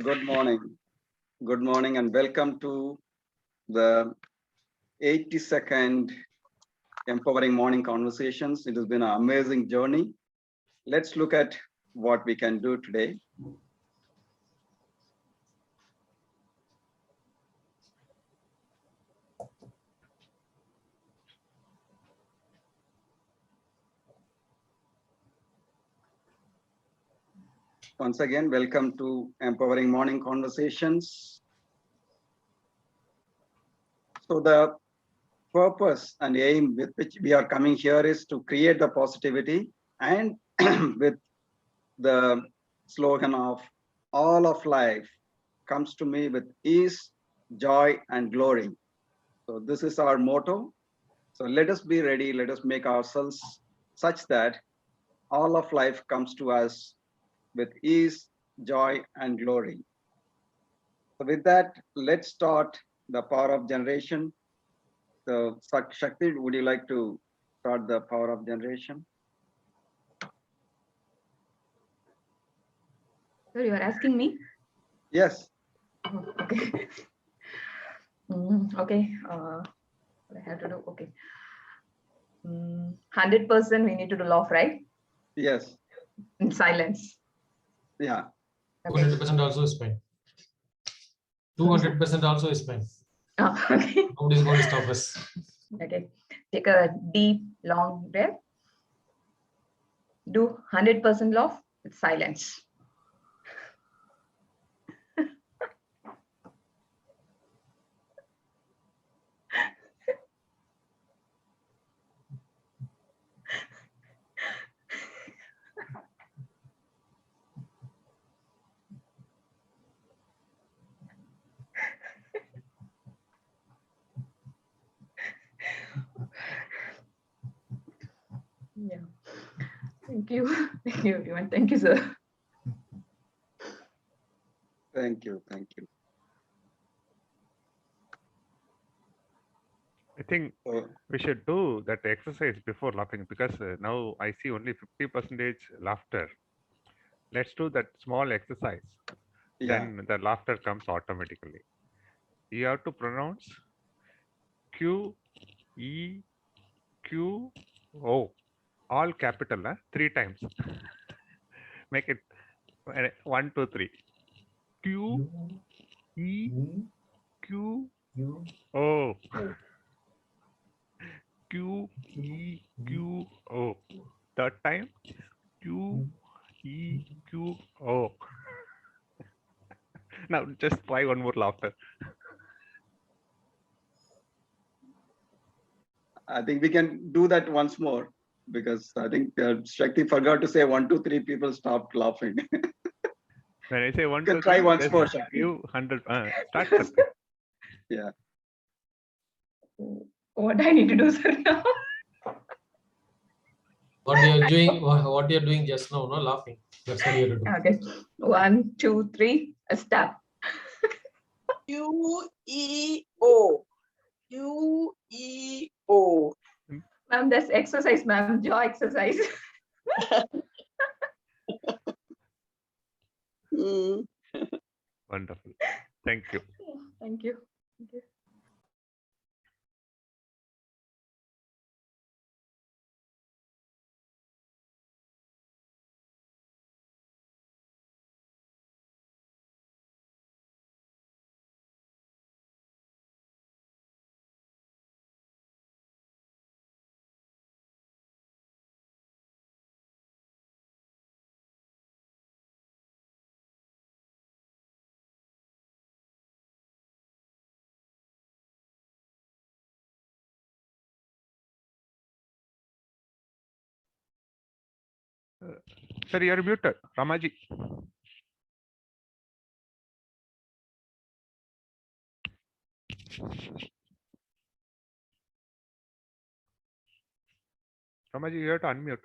Good morning. Good morning and welcome to the 82nd Empowering Morning Conversations. It has been an amazing journey. Let's look at what we can do today. Once again, welcome to Empowering Morning Conversations. So the purpose and aim with which we are coming here is to create the positivity and with the slogan of all of life comes to me with ease, joy, and glory. So this is our motto. So let us be ready. Let us make ourselves such that all of life comes to us with ease, joy, and glory. So with that, let's start the power of generation. So Shakti, would you like to start the power of generation? So you are asking me? Yes. Oh, okay. Okay. What I have to do? Okay. 100% we need to do laugh, right? Yes. In silence. Yeah. 200% also is fine. 200% also is fine. Oh, okay. Nobody's going to stop us. Okay. Take a deep, long breath. Do 100% laugh with silence. Yeah. Thank you. Thank you, everyone. Thank you, sir. Thank you. Thank you. I think we should do that exercise before laughing because now I see only 50% laughter. Let's do that small exercise. Yeah. Then the laughter comes automatically. You have to pronounce Q, E, Q, O, all capital, 3 times. Make it 1, 2, 3. Q, E, Q, O. Q, E, Q, O. Third time, Q, E, Q, O. Now just try one more laughter. I think we can do that once more because I think Shakti forgot to say 1, 2, 3. People stopped laughing. When I say 1, You can 2, try 3, once just more, Shakti. give 100. Start. Shakti. Yeah. What do I need to do, sir, now? What you're doing just now, no laughing. That's what you have to do. Okay. 1, 2, 3. Stop. Q-E-O. Q-E-O. Ma'am, that's exercise, ma'am. Jaw exercise. Wonderful. Thank you. Thank you. Thank you. Sir, you are muted. Ramaji. Ramaji, you have to unmute.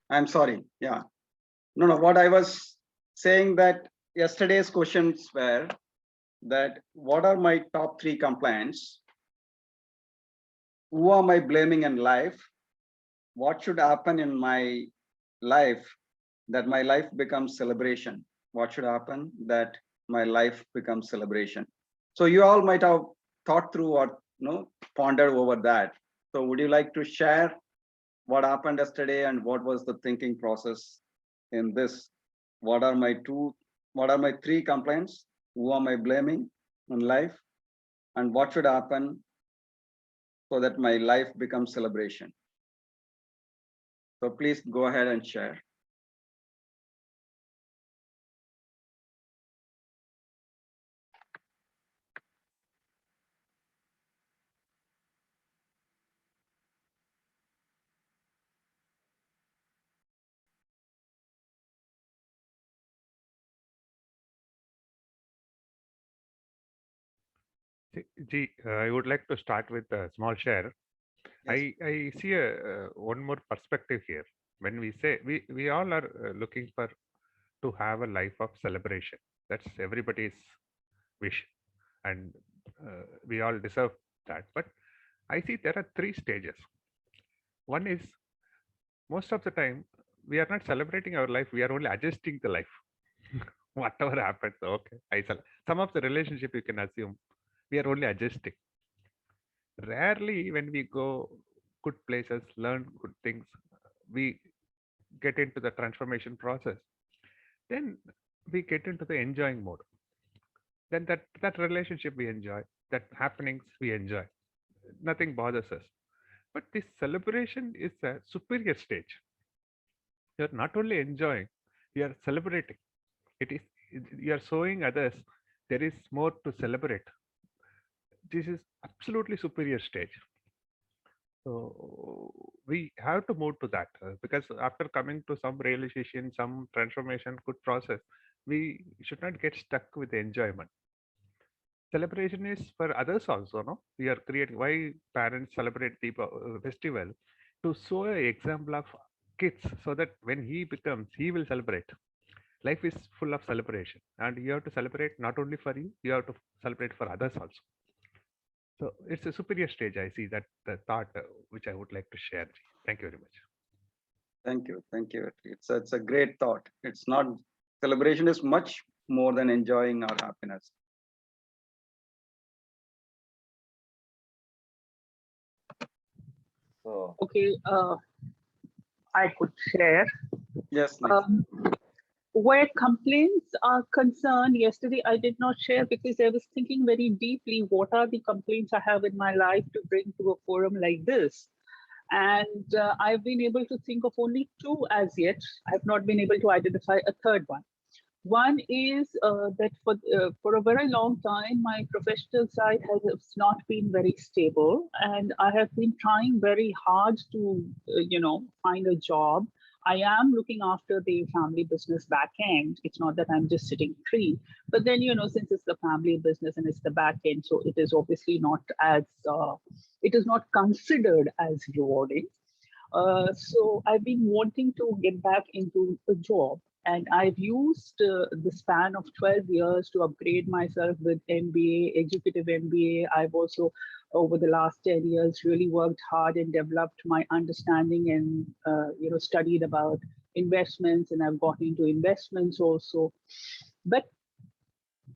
I'm sorry. Yeah. No. What I was saying that yesterday's questions were that what are my top 3 complaints? Who am I blaming in life? what should happen in my life that my life becomes celebration? What should happen that my life becomes celebration? So you all might have thought through or pondered over that. So would you like to share what happened yesterday and what was the thinking process in this? What are my three complaints? Who am I blaming in life? And what should happen so that my life becomes celebration? So please go ahead and share. I would like to start with a small share. Yes. I see one more perspective here. When we say we all are looking for to have a life of celebration. That's everybody's wish, and we all deserve that. But I see there are three stages. One is most of the time we are not celebrating our life; we are only adjusting the life. Whatever happens, okay. Some of the relationship you can assume we are only adjusting. Rarely when we go good places, learn good things, we get into the transformation process. Then we get into the enjoying mode. Then that relationship we enjoy, that happenings we enjoy. Nothing bothers us. But this celebration is a superior stage. You're not only enjoying, you are celebrating. It is you are showing others there is more to celebrate. This is absolutely superior stage. So we have to move to that because after coming to some realization, some transformation, good process, we should not get stuck with enjoyment. Celebration is for others also, no? We are creating why parents celebrate the festival to show an example of kids so that when he becomes, he will celebrate. Life is full of celebration, and you have to celebrate not only for you, you have to celebrate for others also. So it's a superior stage. I see that the thought which I would like to share. Thank you very much. Thank you. Thank you. It's a great thought. It's not celebration is much more than enjoying our happiness. So Okay, I could share. yes, Nick. Where complaints are concerned, yesterday I did not share because I was thinking very deeply, what are the complaints I have in my life to bring to a forum like this? And I've been able to think of only two as yet. I've not been able to identify a third one. One is that for a very long time, my professional side has not been very stable, and I have been trying very hard to, find a job. I am looking after the family business back end. It's not that I'm just sitting free, but then, since it's the family business and it's the back end, so it is obviously not as, it is not considered as rewarding. So I've been wanting to get back into a job, and I've used the span of 12 years to upgrade myself with MBA, executive MBA. I've also, over the last 10 years, really worked hard and developed my understanding and, studied about investments, and I've gotten into investments also. But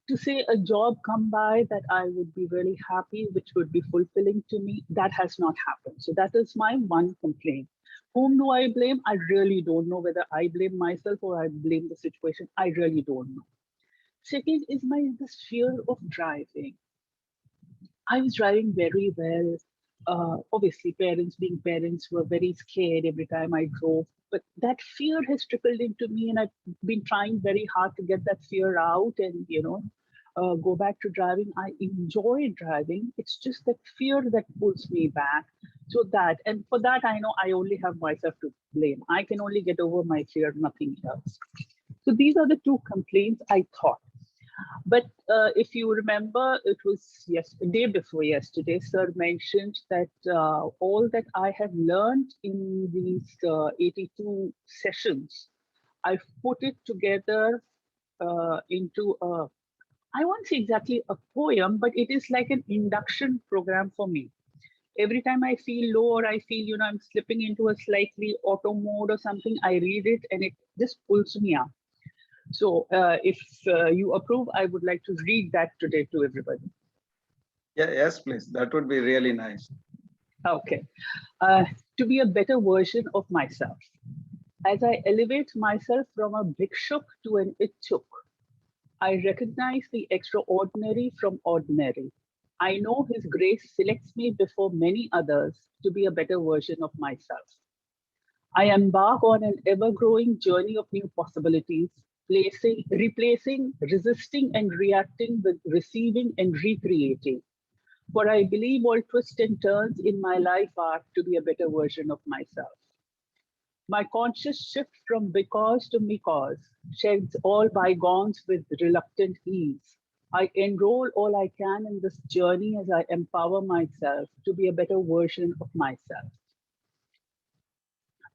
to say a job come by that I would be really happy, which would be fulfilling to me, that has not happened. So that is my one complaint. Whom do I blame? I really don't know whether I blame myself or I blame the situation. I really don't know. Second is this fear of driving. I was driving very well. Obviously, parents being parents were very scared every time I drove. But that fear has trickled into me, and I've been trying very hard to get that fear out and, go back to driving. I enjoy driving. It's just that fear that pulls me back. So and for that, I know I only have myself to blame. I can only get over my fear, nothing else. So these are the two complaints I thought. But if you remember, it was the day before yesterday, sir mentioned that all that I have learned in these 82 sessions, I've put it together into I won't say exactly a poem, but it is like an induction program for me. Every time I feel low or I feel, I'm slipping into a slightly auto mode or something, I read it and it just pulls me up. So if you approve, I would like to read that today to everybody. Yeah, yes, please. That would be really nice. Okay. To be a better version of myself. As I elevate myself from a bhikshuk to an itchuk, I recognize the extraordinary from ordinary. I know His grace selects me before many others to be a better version of myself. I embark on an ever-growing journey of new possibilities, replacing, resisting, and reacting with receiving and recreating. For I believe all twists and turns in my life are to be a better version of myself. My conscious shift from because to because sheds all bygones with reluctant ease. I enroll all I can in this journey as I empower myself to be a better version of myself.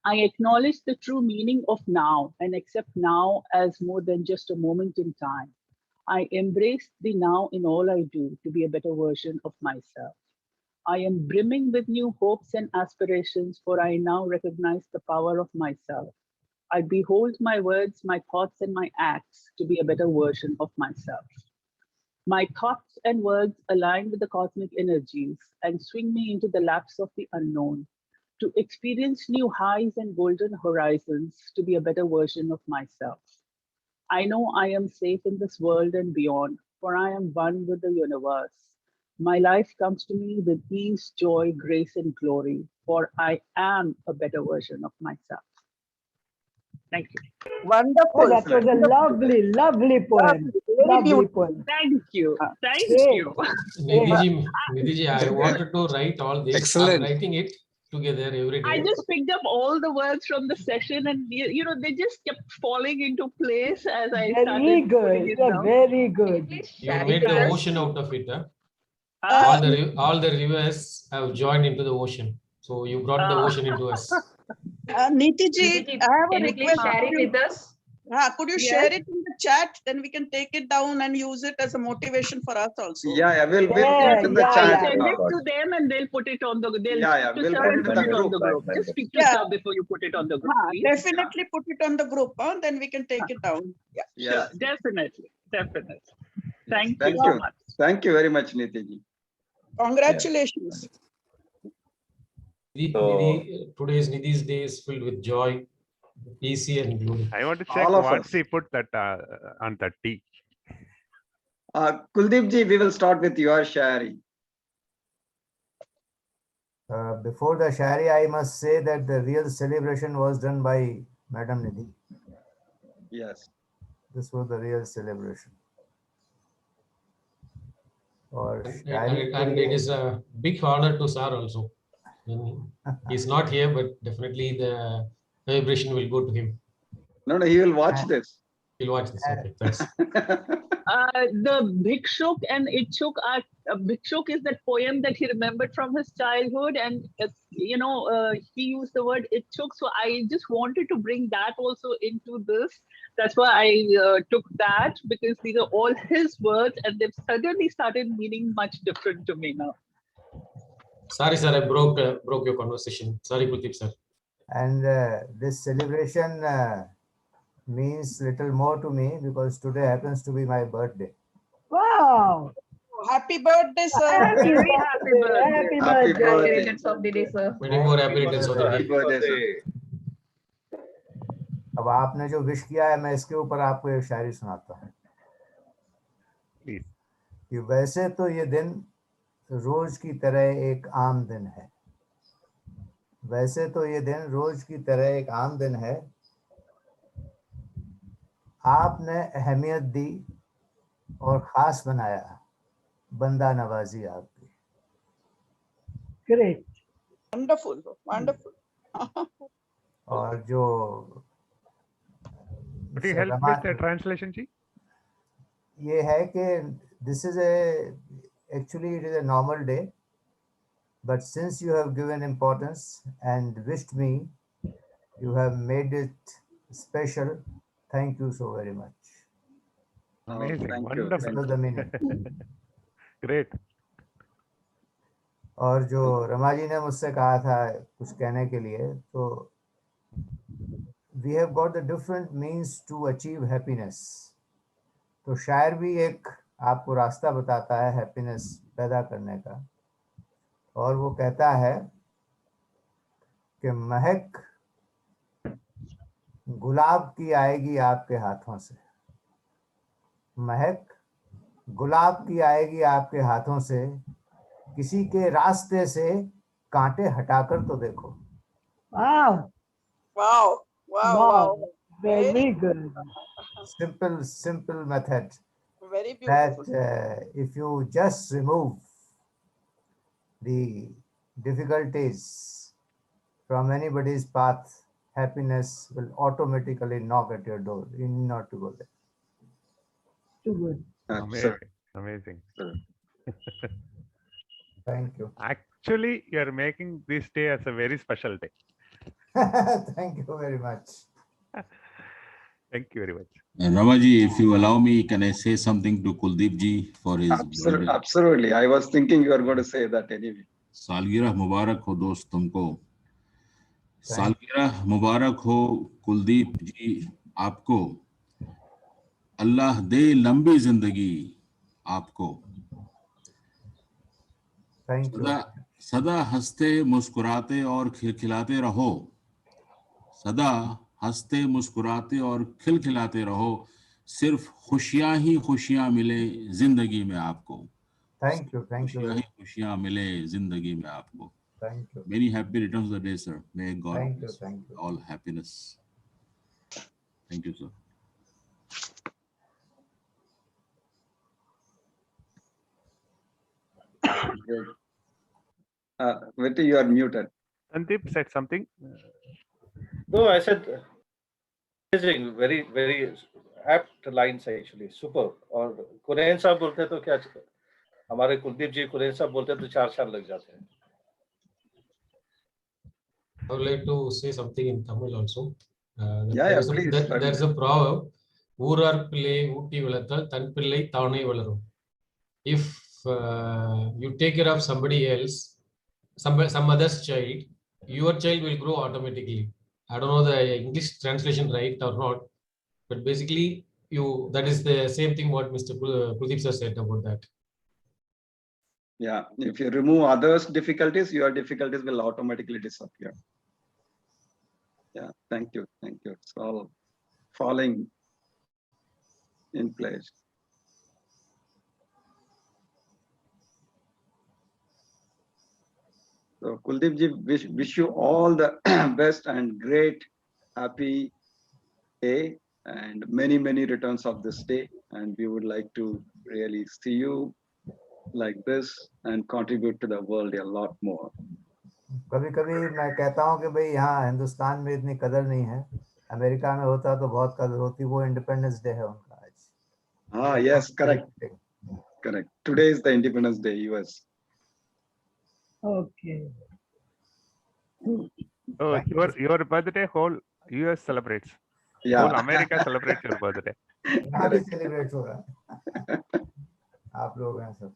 I acknowledge the true meaning of now and accept now as more than just a moment in time. I embrace the now in all I do to be a better version of myself. I am brimming with new hopes and aspirations, for I now recognize the power of myself. I behold my words, my thoughts, and my acts to be a better version of myself. My thoughts and words align with the cosmic energies and swing me into the laps of the unknown, to experience new highs and golden horizons to be a better version of myself. I know I am safe in this world and beyond, for I am one with the universe. My life comes to me with ease, joy, grace, and glory, for I am a better version of myself. Thank you. Wonderful. Oh, that was a lovely, lovely poem. Very Lovely beautiful. poem. Thank you. Thank Great. you. Nidhi, I wanted to write all this. Excellent. I'm writing it together every I day. just picked up all the words from the session and, they just kept falling into place as I Very started putting good. it Yeah, down. very Can you good. please You share made it the with us? ocean out of it. Huh? Ah, All the rivers have joined into the ocean. So you brought the ocean into us. Niti ji, Nidhi, I have a can you please request. share it with us? Could you Yes. share it in the chat? Then we can take it down and use it as a motivation for us also. Yeah, we'll put Yeah, it in the yeah, I'll chat. yeah. send it to them and they'll put it on the, they'll Yeah, speak to we'll sir put and it in put the it on the group. group. Just speak to Yeah. sir before you put it on the group, please. Definitely put it on the group, then we can take it down. Yeah. Sure, Yes. definitely. Yes. Thank Thank you so you. much. Thank you very much, Nitiji. Congratulations. Today's Nidhi's day is filled with joy, peace, and glory. I want to check All of once us. he put that on the T. Kuldeep ji, we will start with your sharing. Before the Shari, I must say that the real celebration was done by Madam Nidhi. Yes. This was the real celebration. Or And it is a big honor to Sir also. He's not here, but definitely the celebration will go to him. No, he will watch this. He'll watch this. Okay, thanks. The Bhikshuk and Itchuk are, Bhikshuk is that poem that he remembered from his childhood, and he used the word Itchuk. So I just wanted to bring that also into this. That's why I took that, because these are all his words and they've suddenly started meaning much different to me now. Sorry, sir, I broke your conversation. Sorry, Kuldeep, sir. And this celebration means little more to me because today happens to be my birthday. Wow. Happy birthday, sir. Happy Very birthday. happy birthday. Happy Happy birthday. birthday. Regrets of the day, sir. Many more happy returns of the Happy day. birthday, sir. अब आपने जो wish किया है मैं इसके ऊपर आपको एक शायरी सुनाता हूँ Please. कि वैसे तो ये दिन रोज की तरह एक आम दिन है वैसे तो ये दिन रोज की तरह एक आम दिन है आपने अहमियत दी और खास बनाया बंदा नवाजी आपकी Great. Wonderful. Wonderful. और जो Could you help with the translation, Ji? ये है कि this is actually it is a normal day but since you have given importance and wished me you have made it special. Thank you so very much. Amazing, thank you. wonderful. This was the meaning. Great. और जो रमा जी ने मुझसे कहा था कुछ कहने के लिए, तो we have got the different means to achieve happiness. तो शायर भी एक आपको रास्ता बताता है हैप्पीनेस पैदा करने का, और वो कहता है कि महक गुलाब की आएगी आपके हाथों से, महक गुलाब की आएगी आपके हाथों से, किसी के रास्ते से कांटे हटाकर तो देखो। Wow. Wow, wow, Wow. wow. Very good. Simple method Very that beautiful. if you just remove the difficulties from anybody's path, happiness will automatically knock at your door. You need not to go there. Too good. Absolutely. Amazing. Thank you. Actually, you're making this day as a very special day. Thank you very much. Thank you very much. Ramaji, if you allow me, can I say something to Kuldeep ji for his Absolutely, birthday? absolutely. I was thinking you are going to say that anyway. सालगिरह मुबारक हो दोस्त तुमको। Thank सालगिरह मुबारक हो कुलदीप जी आपको। अल्लाह दे लंबी जिंदगी आपको। Thank you. सदा सदा हंसते मुस्कुराते और खिलखिलाते रहो। सदा हंसते मुस्कुराते और खिलखिलाते रहो। सिर्फ खुशियां ही खुशियां मिले जिंदगी में आपको। Thank you. Thank खुशियां you. ही खुशियां मिले जिंदगी में आपको। Thank you. Many happy returns of the day, sir. May God Thank you. bless Thank you. all happiness. Thank you, sir. Great. Viti, you are muted. Sandeep said something. No, I said amazing, very, very apt lines actually, super. और Curran साहब बोलते तो क्या हमारे कुलदीप जी Curran साहब बोलते तो 4 साल लग जाते हैं. I would like to say something in Tamil also. Please. There's a proverb, ஊரார் பிள்ளை ஊட்டி வளர்த்தால் தன் பிள்ளை தானே வளரும். If you take care of somebody else, some other's child, your child will grow automatically. I don't know the English translation right or not, but basically that is the same thing what Mr. Pradeep sir said about that. Yeah, if you remove others' difficulties, your difficulties will automatically disappear. Yeah, thank you. Thank you. It's all falling in place. So Kuldeep ji, wish you all the best and great, happy day and many, many returns of this day. And we would like to really see you like this and contribute to the world a lot more. कभी कभी मैं कहता हूँ कि भाई यहाँ हिंदुस्तान में इतनी कदर नहीं है, अमेरिका में होता तो बहुत कदर होती। वो इंडिपेंडेंस डे है उनका आज। Yes, correct. Correct. Today is the Independence Day, US. Okay. Oh, your birthday whole US celebrates. Yeah. Whole America celebrates your birthday. यहाँ भी सेलिब्रेट हो रहा है। आप लोग हैं सब।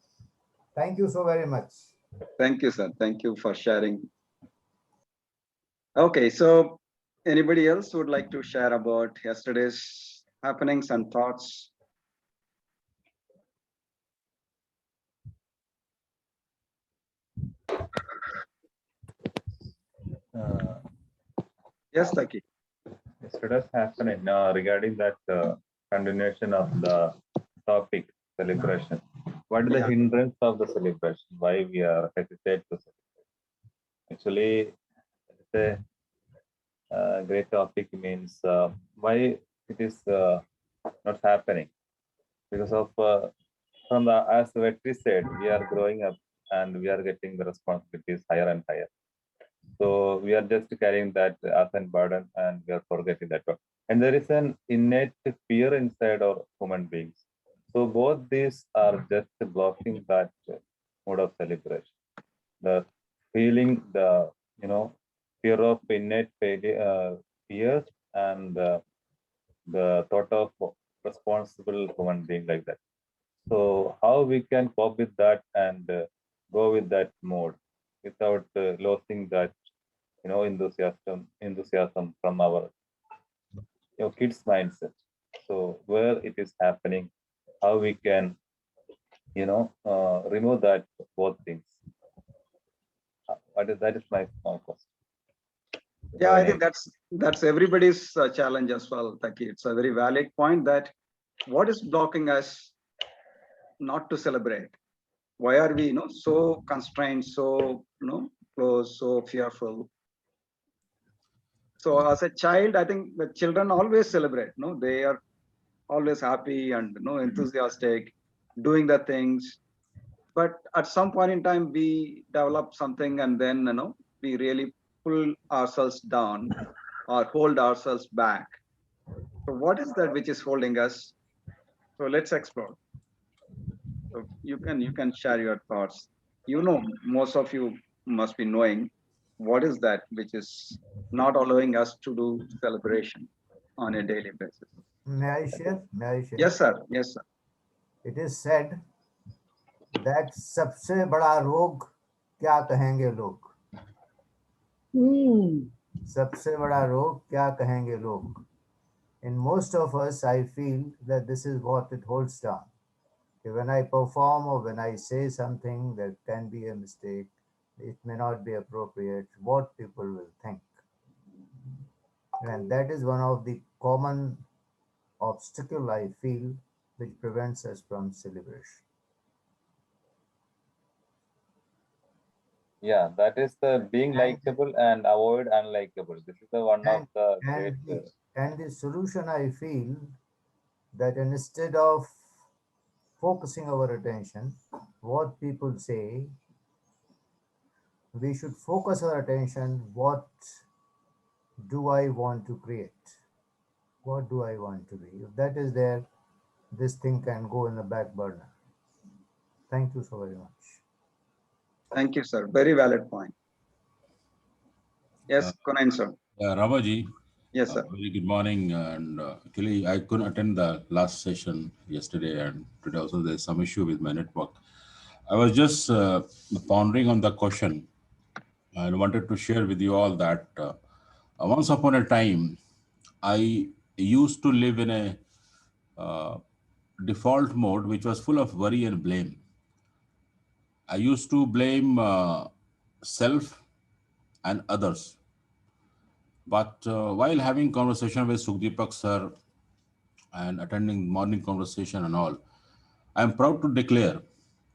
Thank you so very much. Thank you, sir. Thank you for sharing. Okay, so anybody else would like to share about yesterday's happenings and thoughts? Yes, Taki. Yesterday's happening regarding that continuation of the topic celebration. What is the hindrance of the celebration? Why we are hesitate to celebrate? Actually, it's a great topic. Means why it is not happening because of from the as Vetri said, we are growing up and we are getting the responsibilities higher and higher. So we are just carrying that as a burden and we are forgetting that one. And there is an innate fear inside our human beings. So both these are just blocking that mode of celebration. The feeling, the fear of innate fear and the thought of responsible human being like that. So how we can cope with that and go with that mode? That is the hindrance of the celebration. Because of without losing that, enthusiasm from our kids' mindset. So where it is happening, how we can, remove that both things. That is my small question. Yeah, I think that's everybody's challenge as well, Taki. It's a very valid point that what is blocking us not to celebrate? Why are we, so constrained, so, close, so fearful? So as a child, I think the children always celebrate, they are always happy and, enthusiastic, doing the things. But at some point in time, we develop something and then, we really pull ourselves down or hold ourselves back. So what is that which is holding us? So let's explore. So you can share your thoughts. Most of you must be knowing what is that which is not allowing us to do celebration on a daily basis. May I share? May I share? Yes, sir. Yes, sir. It is said that सबसे बड़ा रोग क्या कहेंगे लोग? सबसे बड़ा रोग क्या कहेंगे लोग? In most of us, I feel that this is what it holds down. When I perform or when I say something that can be a mistake, it may not be appropriate, what people will think. And that is one of the common obstacle I feel which prevents us from celebration. Yeah, that is the being likable and avoid unlikable. This is the one of the great. And the solution, I feel that instead of focusing our attention, what people say, we should focus our attention, what do I want to create? What do I want to be? If that is there, this thing can go in the back burner. Thank you so very much. Thank you, sir. Very valid point. Yes, Kunain, sir. Ramaji. Yes, sir. Very good morning. And actually, I couldn't attend the last session yesterday, and today also there's some issue with my network. I was just pondering on the question and wanted to share with you all that once upon a time, I used to live in a default mode, which was full of worry and blame. I used to blame self and others. But while having conversation with Sukhdeepak sir and attending morning conversation and all, I am proud to declare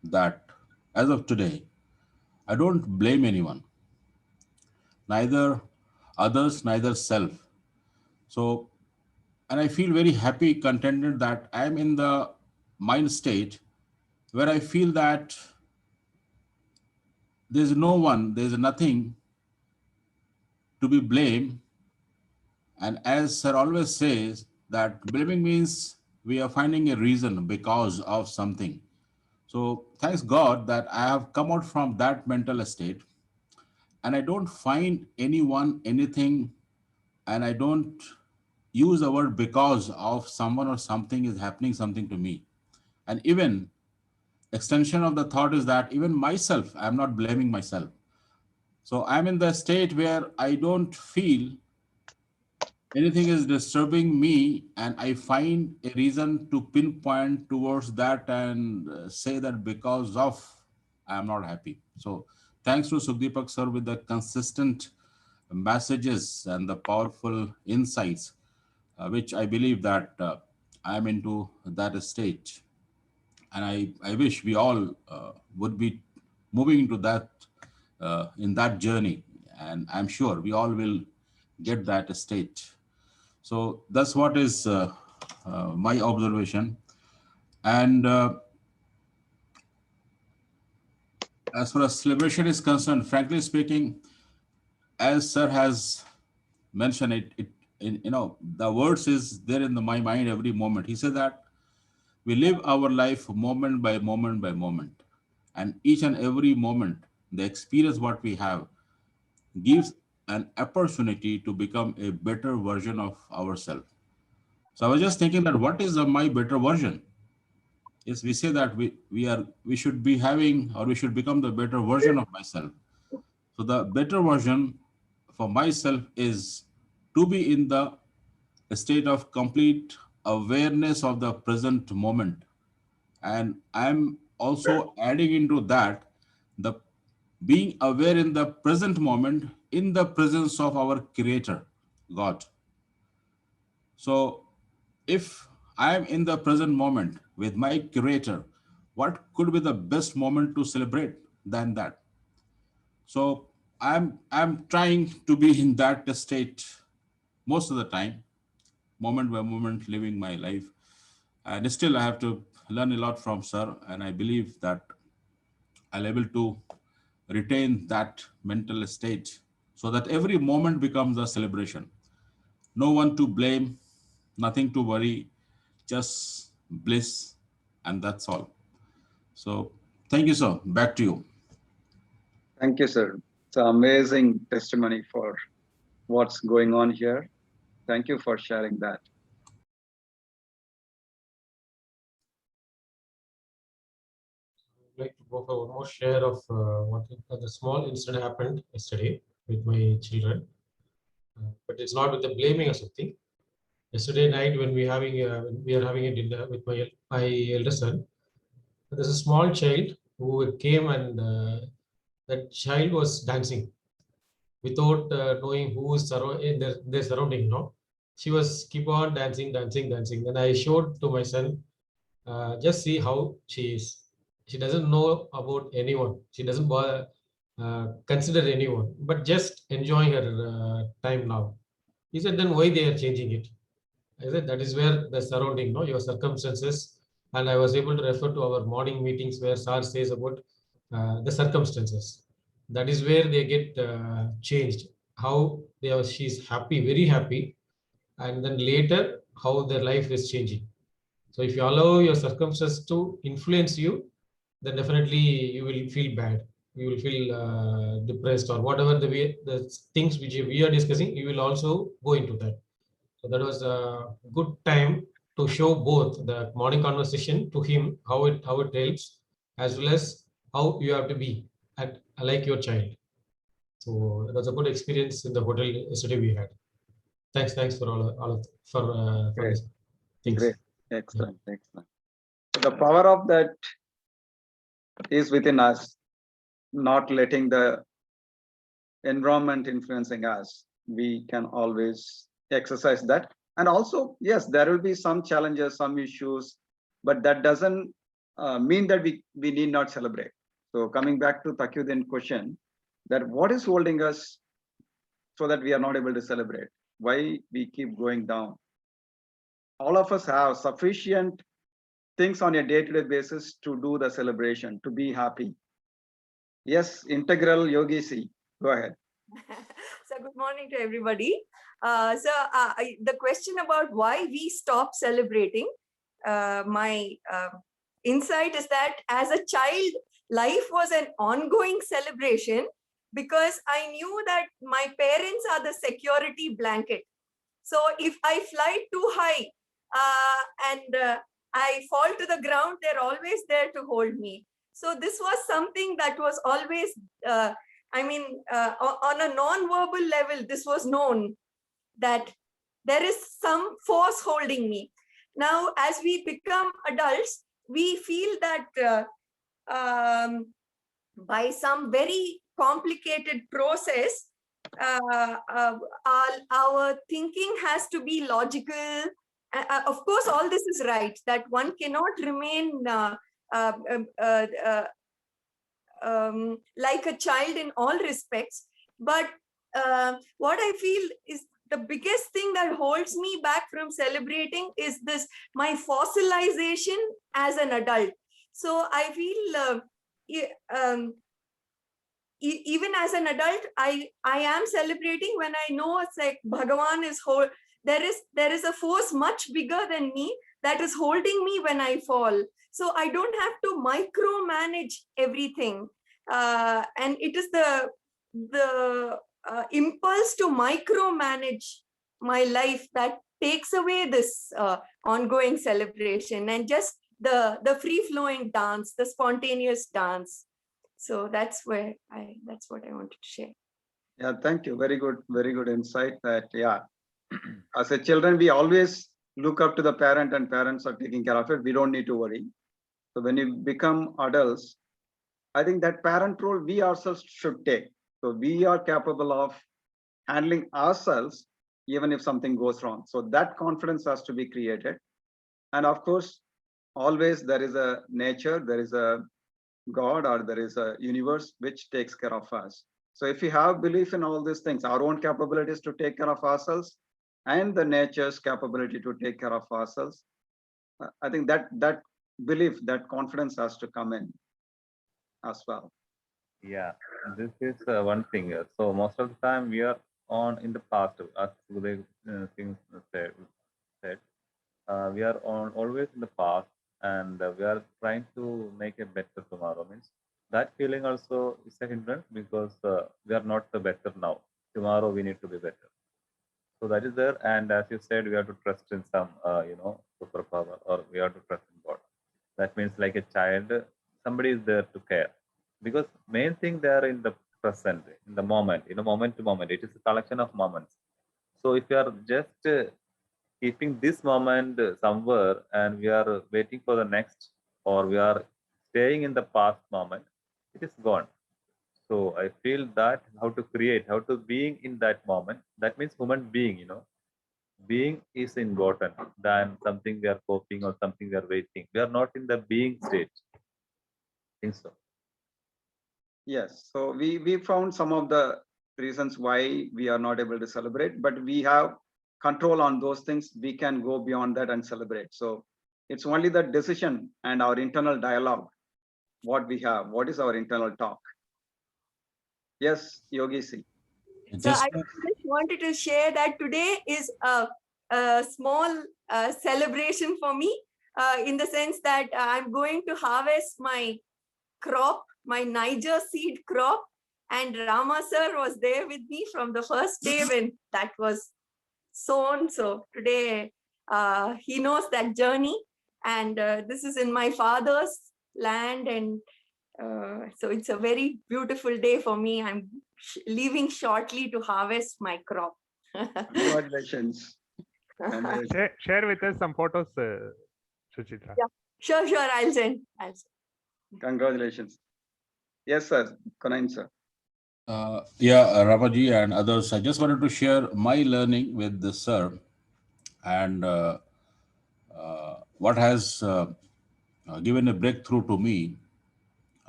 that as of today, I don't blame anyone, neither others, neither self. So, and I feel very happy, contented that I am in the mind state where I feel that there's no one, there's nothing to be blamed. And as sir always says, that blaming means we are finding a reason because of something. So thanks God that I have come out from that mental state, and I don't find anyone, anything, and I don't use the word because of someone or something is happening something to me. And even extension of the thought is that even myself, I'm not blaming myself. So I'm in the state where I don't feel anything is disturbing me, and I find a reason to pinpoint towards that and say that because of I'm not happy. So thanks to Sukhdeepak sir with the consistent messages and the powerful insights, which I believe that I'm into that state. And I wish we all would be moving into that, in that journey. And I'm sure we all will get that state. So that's what is my observation. And as far as celebration is concerned, frankly speaking, as sir has mentioned it, the words is there in my mind every moment. He said that we live our life moment by moment by moment, and each and every moment, the experience what we have gives an opportunity to become a better version of ourselves. So I was just thinking that what is my better version? Yes, we say that we should be having, or we should become the better version of myself. So the better version for myself is to be in the state of complete awareness of the present moment. And I'm also adding into that the being aware in the present moment in the presence of our Creator, God. So if I am in the present moment with my Creator, what could be the best moment to celebrate than that? So I'm trying to be in that state most of the time, moment by moment, living my life. And still I have to learn a lot from Sir, and I believe that I'll able to retain that mental state so that every moment becomes a celebration. No one to blame, nothing to worry, just bliss, and that's all. So thank you, sir. Back to you. Thank you, sir. It's an amazing testimony for what's going on here. Thank you for sharing that. I'd like to go for one more share of what the small incident happened yesterday with my children. But it's not with the blaming or something. Yesterday night when we are having a dinner with my elder son, there's a small child who came and that child was dancing without knowing who is in their surrounding. No, she was keep on dancing. Then I showed to my son, just see how she is. She doesn't know about anyone. She doesn't bother, consider anyone, but just enjoying her time now. He said, then why they are changing it? I said, that is where the surrounding, no, your circumstances. And I was able to refer to our morning meetings where SAR says about the circumstances. That is where they get changed. How she's happy, very happy. And then later, how their life is changing. So if you allow your circumstances to influence you, then definitely you will feel bad. You will feel depressed or whatever the things which we are discussing, you will also go into that. So that was a good time to show both the morning conversation to him, how it helps, as well as how you have to be like your child. So that was a good experience in the hotel yesterday we had. Thanks for all for Great. this. Thanks. Great. Excellent. Excellent. The power of that is within us, not letting the environment influencing us. We can always exercise that. And also, yes, there will be some challenges, some issues, but that doesn't mean that we need not celebrate. So coming back to Takyuddin's question, that what is holding us so that we are not able to celebrate? Why we keep going down? All of us have sufficient things on a day-to-day basis to do the celebration, to be happy. Yes, Integral Yogi C. Go ahead. So good morning to everybody. The question about why we stop celebrating, my insight is that as a child, life was an ongoing celebration because I knew that my parents are the security blanket. So if I fly too high and I fall to the ground, they're always there to hold me. So this was something that was always, on a non-verbal level, this was known that there is some force holding me. Now, as we become adults, we feel that by some very complicated process, our thinking has to be logical. Of course, all this is right, that one cannot remain like a child in all respects. But what I feel is the biggest thing that holds me back from celebrating is this, my fossilization as an adult. So I feel even as an adult, I am celebrating when I know it's like Bhagavan is whole. There is a force much bigger than me that is holding me when I fall. So I don't have to micromanage everything. And it is the impulse to micromanage my life that takes away this ongoing celebration and just the free-flowing dance, the spontaneous dance. So that's what I wanted to share. Yeah, thank you. Very good insight that, yeah, as a children, we always look up to the parent and parents are taking care of it. We don't need to worry. So when you become adults, I think that parent role we ourselves should take. So we are capable of handling ourselves, even if something goes wrong. So that confidence has to be created. And of course, always there is a nature, there is a God, or there is a universe which takes care of us. So if we have belief in all these things, our own capabilities to take care of ourselves and the nature's capability to take care of ourselves, I think that belief, that confidence has to come in as well. Yeah, this is one thing. So most of the time we are on in the past, as Sudev Singh said, we are on always in the past, and we are trying to make a better tomorrow. Means that feeling also is a hindrance because we are not the better now. Tomorrow we need to be better. So that is there, and as you said, we have to trust in some, superpower, or we have to trust in God. That means like a child, somebody is there to care, because main thing they are in the present, in the moment, moment to moment. It is a collection of moments. So if you are just keeping this moment somewhere and we are waiting for the next, or we are staying in the past moment, it is gone. So I feel that how to create, how to being in that moment. That means human being, being is important than something we are coping or something we are waiting. We are not in the being state. I think so. Yes, so we found some of the reasons why we are not able to celebrate, but we have control on those things. We can go beyond that and celebrate. So it's only the decision and our internal dialogue, what we have, what is our internal talk. Yes, Yogi C. So I just wanted to share that today is a small celebration for me, in the sense that I'm going to harvest my crop, my Niger seed crop, and Rama sir was there with me from the first day when that was sown. So today he knows that journey, and this is in my father's land, and so it's a very beautiful day for me. I'm leaving shortly to harvest my crop. Congratulations. Share with us some photos, Suchitra. Yeah, sure, I'll send. Congratulations. Yes, sir. Kunain, sir. Ramaji and others, I just wanted to share my learning with the sir, and what has given a breakthrough to me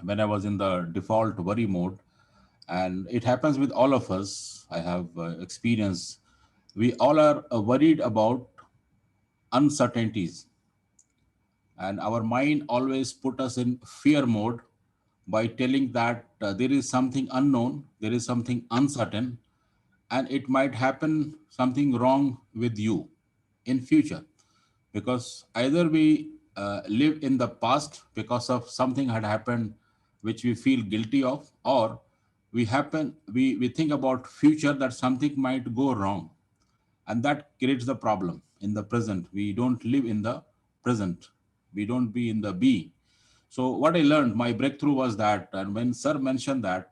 when I was in the default worry mode. And it happens with all of us. I have experienced. We all are worried about uncertainties. And our mind always put us in fear mode by telling that there is something unknown, there is something uncertain, and it might happen something wrong with you in future. Because either we live in the past because of something had happened which we feel guilty of, or we think about future that something might go wrong, and that creates the problem in the present. We don't live in the present, we don't be in the be. So what I learned, my breakthrough was that, and when sir mentioned that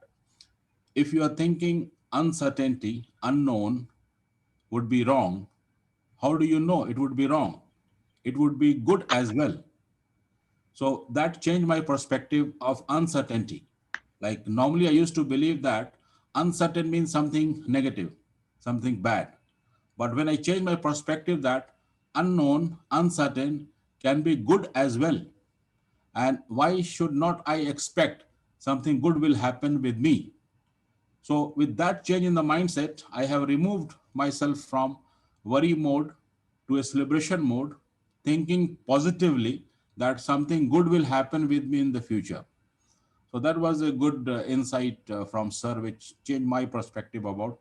if you are thinking uncertainty, unknown would be wrong, how do you know it would be wrong? It would be good as well. So that changed my perspective of uncertainty. Like normally I used to believe that uncertain means something negative, something bad. But when I changed my perspective that unknown, uncertain can be good as well. And why should not I expect something good will happen with me? So with that change in the mindset, I have removed myself from worry mode to a celebration mode, thinking positively that something good will happen with me in the future. So that was a good insight from sir, which changed my perspective about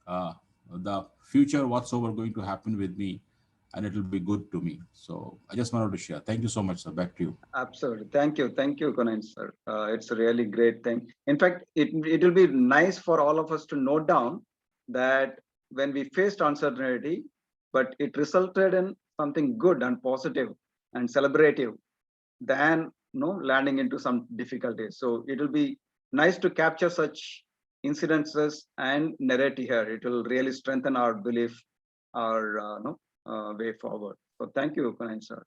the future, whatsoever going to happen with me, and it will be good to me. So I just wanted to share. Thank you so much, sir. Back to you. Absolutely. Thank you, Kunain, sir. It's a really great thing. In fact, it will be nice for all of us to note down that when we faced uncertainty, but it resulted in something good and positive and celebrative than landing into some difficulties. So it will be nice to capture such incidences and narrate here. It will really strengthen our belief, our way forward. So thank you, Kunal sir.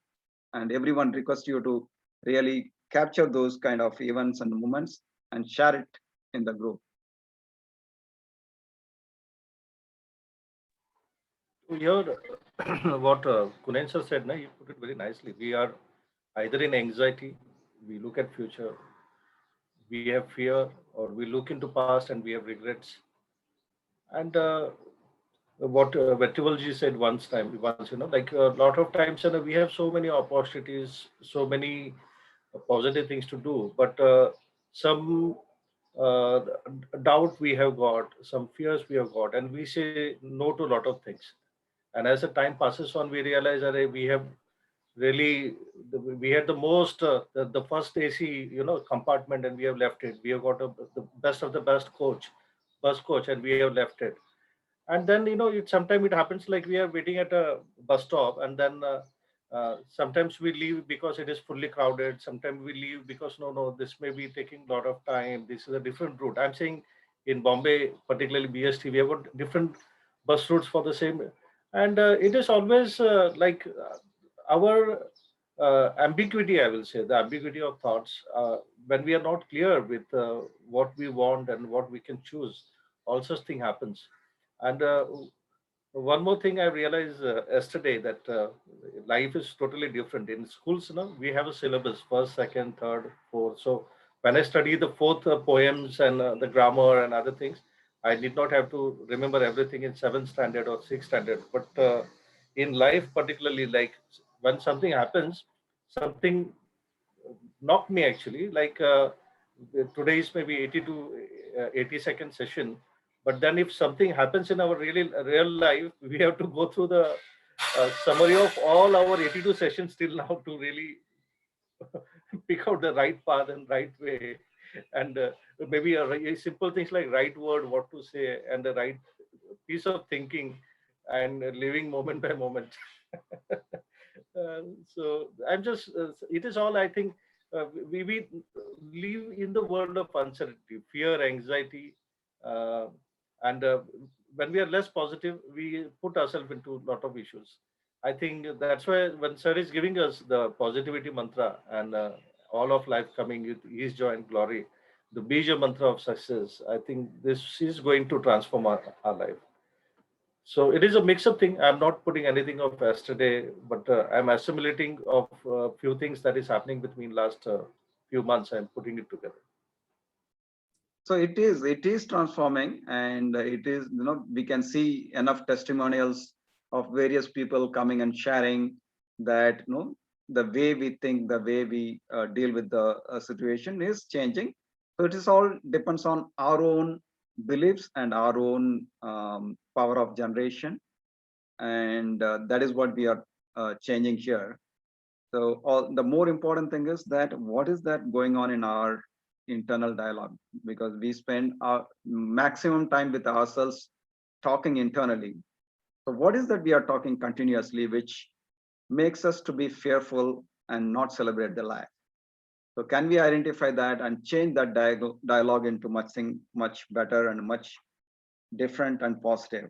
And everyone request you to really capture those kind of events and moments and share it in the group. Here, what Kunen sir said, you put it very nicely. We are either in anxiety, we look at future, we have fear, or we look into past and we have regrets. And what Vetrivalji said once, like a lot of times, we have so many opportunities, so many positive things to do, but some doubt we have got, some fears we have got, and we say no to a lot of things. And as the time passes on, we realize that we have really, we had the most, the first AC, compartment, and we have left it. We have got the best of the best bus coach, and we have left it. And then, sometimes it happens like we are waiting at a bus stop, and then sometimes we leave because it is fully crowded. Sometimes we leave because, no, this may be taking a lot of time. This is a different route. I'm saying in Bombay, particularly BST, we have got different bus routes for the same. And it is always like our ambiguity, I will say, the ambiguity of thoughts. When we are not clear with what we want and what we can choose, all such thing happens. And one more thing I realized yesterday, that life is totally different. In schools, we have a syllabus, first, second, third, fourth. So when I study the fourth poems and the grammar and other things, I did not have to remember everything in 7th standard or 6th standard. But in life, particularly, like when something happens, something knocked me actually, like today's maybe 82 session. But then if something happens in our real life, we have to go through the summary of all our 82 sessions till now to really pick out the right path and right way. And maybe a simple things like right word, what to say, and the right piece of thinking, and living moment by moment. So I'm just, it is all, I think, we live in the world of uncertainty, fear, anxiety, and when we are less positive, we put ourselves into a lot of issues. I think that's why when Sir is giving us the positivity mantra and all of life coming with His joy and glory, the Bija mantra of success, I think this is going to transform our life. So it is a mix-up thing. I'm not putting anything of yesterday, but I'm assimilating of a few things that is happening between last few months. I'm putting it together. So it is transforming, and it is, we can see enough testimonials of various people coming and sharing that, the way we think, the way we deal with the situation is changing. So it is all depends on our own beliefs and our own power of generation. And that is what we are changing here. So the more important thing is that what is that going on in our internal dialogue, because we spend our maximum time with ourselves talking internally. So what is that we are talking continuously, which makes us to be fearful and not celebrate the life? So can we identify that and change that dialogue into much better and much different and positive?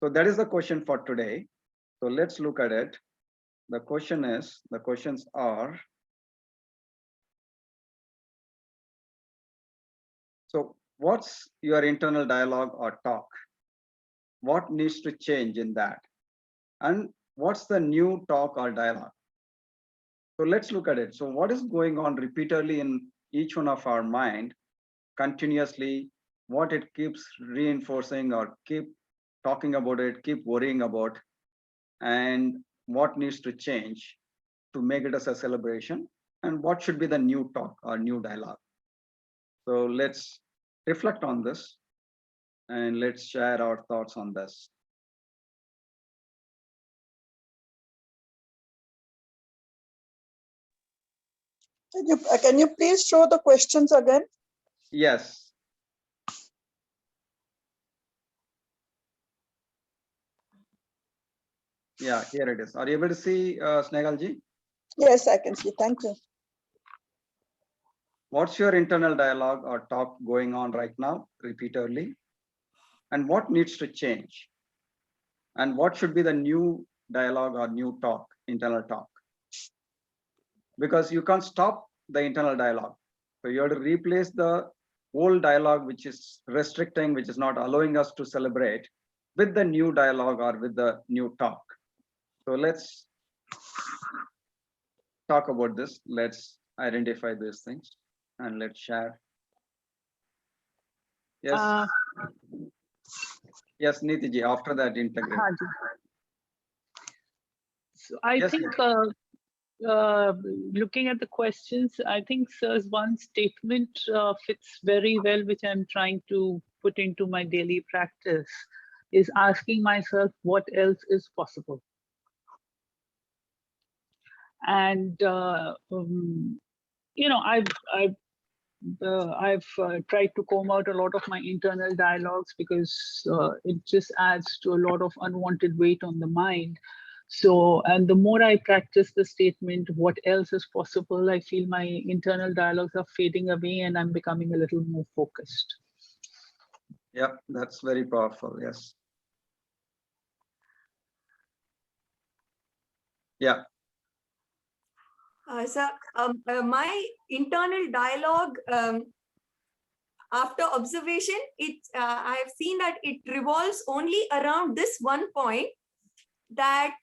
So that is the question for today. So let's look at it. The questions are, so what's your internal dialogue or talk? What needs to change in that? And what's the new talk or dialogue? So let's look at it. So what is going on repeatedly in each one of our mind continuously, what it keeps reinforcing or keep talking about it, keep worrying about, and what needs to change to make it as a celebration, and what should be the new talk or new dialogue? So let's reflect on this and let's share our thoughts on this. Can you please show the questions again? Yes. Yeah, here it is. Are you able to see Snehalji? Yes, I can see. Thank you. What's your internal dialogue or talk going on right now repeatedly? And what needs to change? And what should be the new dialogue or new talk, internal talk? Because you can't stop the internal dialogue. So you have to replace the old dialogue, which is restricting, which is not allowing us to celebrate, with the new dialogue or with the new talk. So let's talk about this. Let's identify these things and let's share. Yes. Yes, Nitiji, after that integrate. So I Yes, think looking at the questions, I think sir's one statement fits very well, which I'm trying to put into my daily practice, is asking myself what else is possible. And you know, I've tried to comb out a lot of my internal dialogues because it just adds to a lot of unwanted weight on the mind. So, and the more I practice the statement, what else is possible, I feel my internal dialogues are fading away and I'm becoming a little more focused. Yeah, that's very powerful. Yes. Yeah. My internal dialogue, after observation, I have seen that it revolves only around this one point, that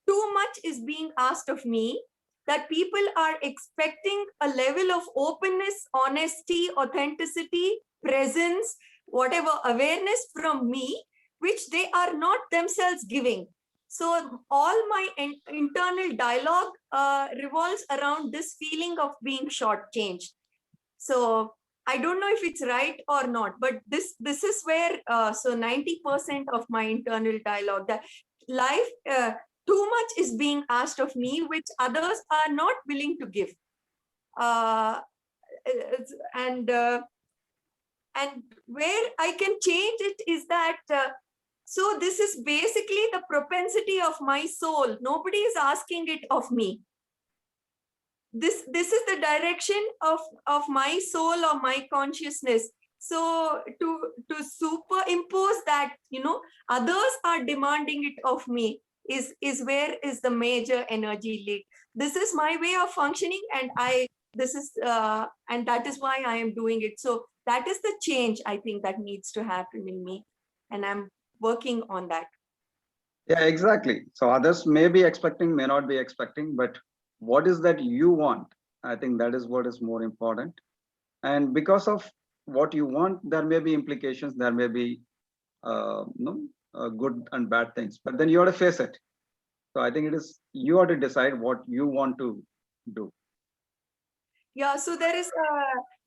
too much is being asked of me, that people are expecting a level of openness, honesty, authenticity, presence, whatever, awareness from me, which they are not themselves giving. So all my internal dialogue revolves around this feeling of being shortchanged. So I don't know if it's right or not, but this is where, so 90% of my internal dialogue, that life, too much is being asked of me, which others are not willing to give. And where I can change it is that, so this is basically the propensity of my soul. Nobody is asking it of me. This is the direction of my soul or my consciousness. So to superimpose that, you know, others are demanding it of me is where is the major energy leak. This is my way of functioning, and and that is why I am doing it. So that is the change I think that needs to happen in me, and I'm working on that. Yeah, exactly. So others may be expecting, may not be expecting, but what is that you want? I think that is what is more important. And because of what you want, there may be implications, there may be good and bad things, but then you have to face it. So I think it is, you have to decide what you want to do. Yeah, so there is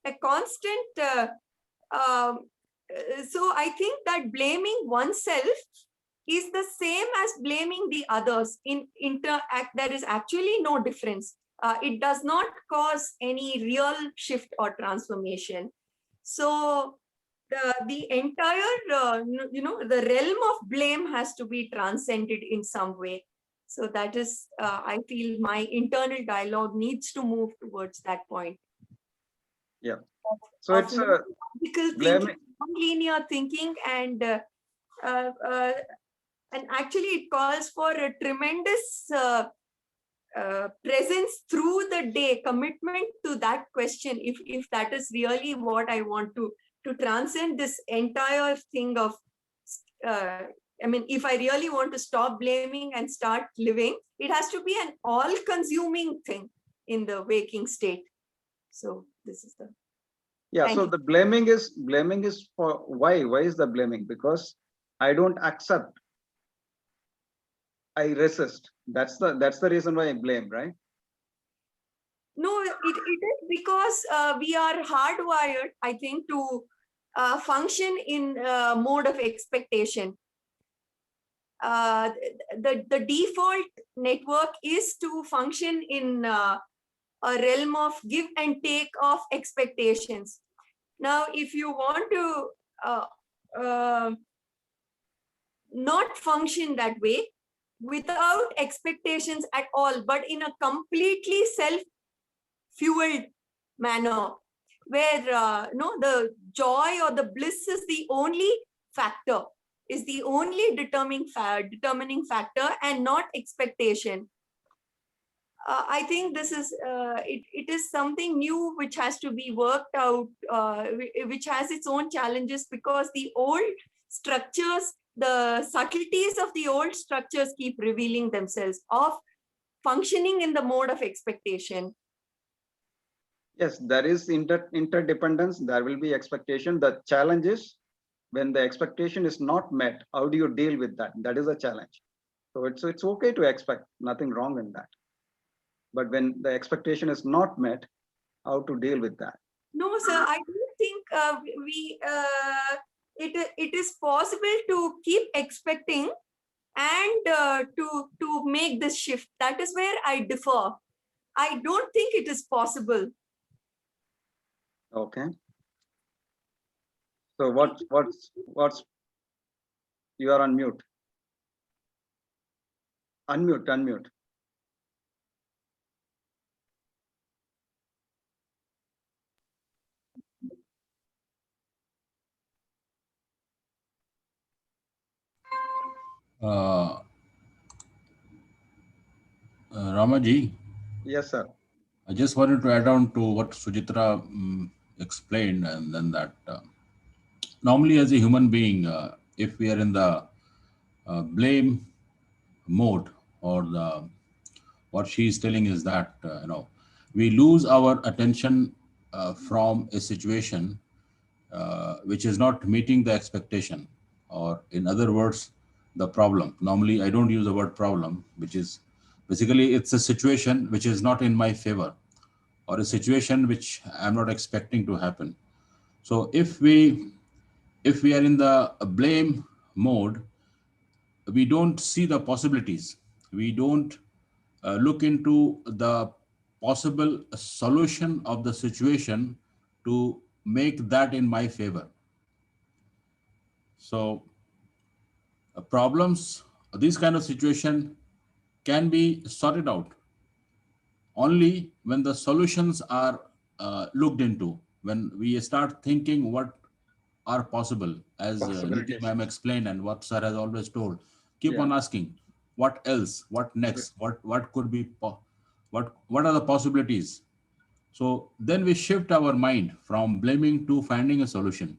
a constant, so I think that blaming oneself is the same as blaming the others. There is actually no difference. It does not cause any real shift or transformation. So the entire, the realm of blame has to be transcended in some way. So that is, I feel my internal dialogue needs to move towards that point. Yeah. So it's a thinking, linear thinking, and actually it calls for a tremendous presence through the day, commitment to that question, if that is really what I want to transcend this entire thing of, I mean, if I really want to stop blaming and start living, it has to be an all-consuming thing in the waking state. So this is the... Yeah, so the blaming is for why is the blaming? Because I don't accept, I resist. That's the reason why I blame, right? No, it is because we are hardwired, I think, to function in mode of expectation. The default network is to function in a realm of give and take of expectations. Now, if you want to not function that way, without expectations at all, but in a completely self-fueled manner, where the joy or the bliss is the only factor, is the only determining factor, and not expectation. I think this is it is something new which has to be worked out, which has its own challenges, because the old structures, the subtleties of the old structures keep revealing themselves of functioning in the mode of expectation. Yes, there is interdependence. There will be expectation. The challenge is when the expectation is not met, how do you deal with that? That is a challenge. So it's okay to expect, nothing wrong in that. But when the expectation is not met, how to deal with that? No, sir, I don't think it is possible to keep expecting and to make this shift. That is where I differ. I don't think it is possible. Okay. So what's you are on mute. Unmute. Ramaji, Yes, sir. I just wanted to add on to what Sujitra explained, and then that normally as a human being, if we are in the blame mode, or what she is telling is that we lose our attention from a situation which is not meeting the expectation, or in other words, the problem. Normally, I don't use the word problem, which is basically it's a situation which is not in my favor, or a situation which I'm not expecting to happen. So if we are in the blame mode, we don't see the possibilities. We don't look into the possible solution of the situation to make that in my favor. So problems, this kind of situation can be sorted out only when the solutions are looked into, when we start thinking what are possible, as Niti ma'am explained and what sir has always told. Keep on asking, what else, what next, what could be, what are the possibilities? So then we shift our mind from blaming to finding a solution.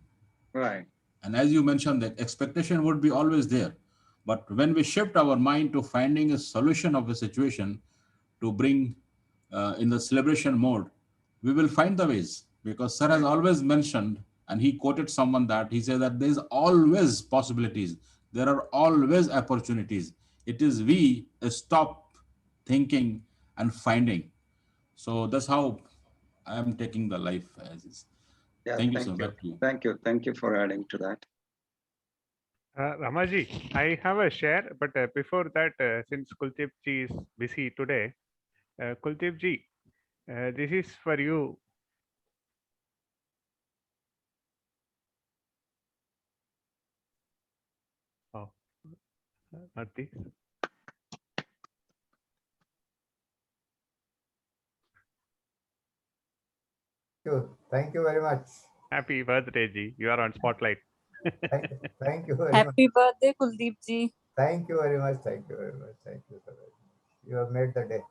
Right. And as you mentioned, that expectation would be always there. But when we shift our mind to finding a solution of a situation to bring in the celebration mode, we will find the ways, because sir has always mentioned, and he quoted someone that he said that there's always possibilities. There are always opportunities. It is we stop thinking and finding. So that's how I am taking the life as is. Yeah, thank you, sir. Back to you. Thank you for adding to that. Ramaji, I have a share, but before that, since Kuldeep ji is busy today, Kuldeep ji, this is for you. Oh, not this. Thank you very much. Happy birthday, ji. You are on spotlight. Thank you very Happy much. birthday, Kuldeep ji. Thank you very much. Thank you very much. Thank you so very much. You have made the day.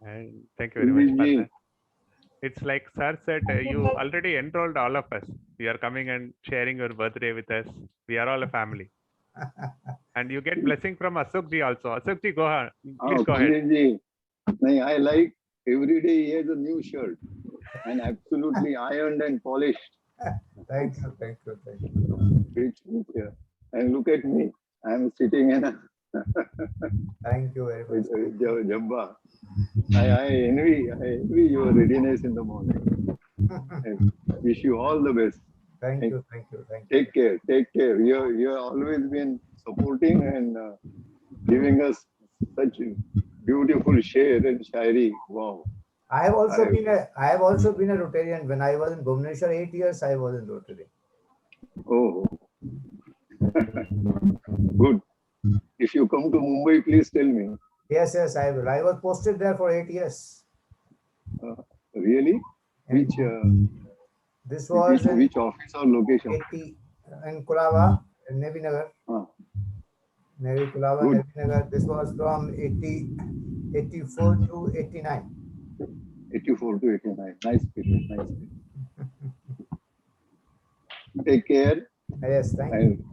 And thank you very much for that. It's like sir said, you already enrolled all of us. You are coming and sharing your birthday with us. We are all a family. And you get blessing from Ashok ji also. Ashok ji, go ahead. Please go ahead. I like every day he has a new shirt and absolutely ironed and polished. Thank you. And look at me. I'm sitting in a thank you very much. Jabba. I envy your readiness in the morning. I wish you all the best. Thank you. Take care. You have always been supporting and giving us such beautiful share and shairi. Wow. I have also been a Rotarian. When I was in Bhubaneswar 8 years, I was in Rotary. Oh. Good. If you come to Mumbai, please tell me. Yes, yes, I will. I was posted there for 8 years. Really? Which This was in which office or location? 80 in Kulava, in Navy Nagar. Navy Kulava, Good. Navy Nagar. This was from 84 to 89. 84 to 89. Nice period. Nice period. Take care. Yes, thank you. And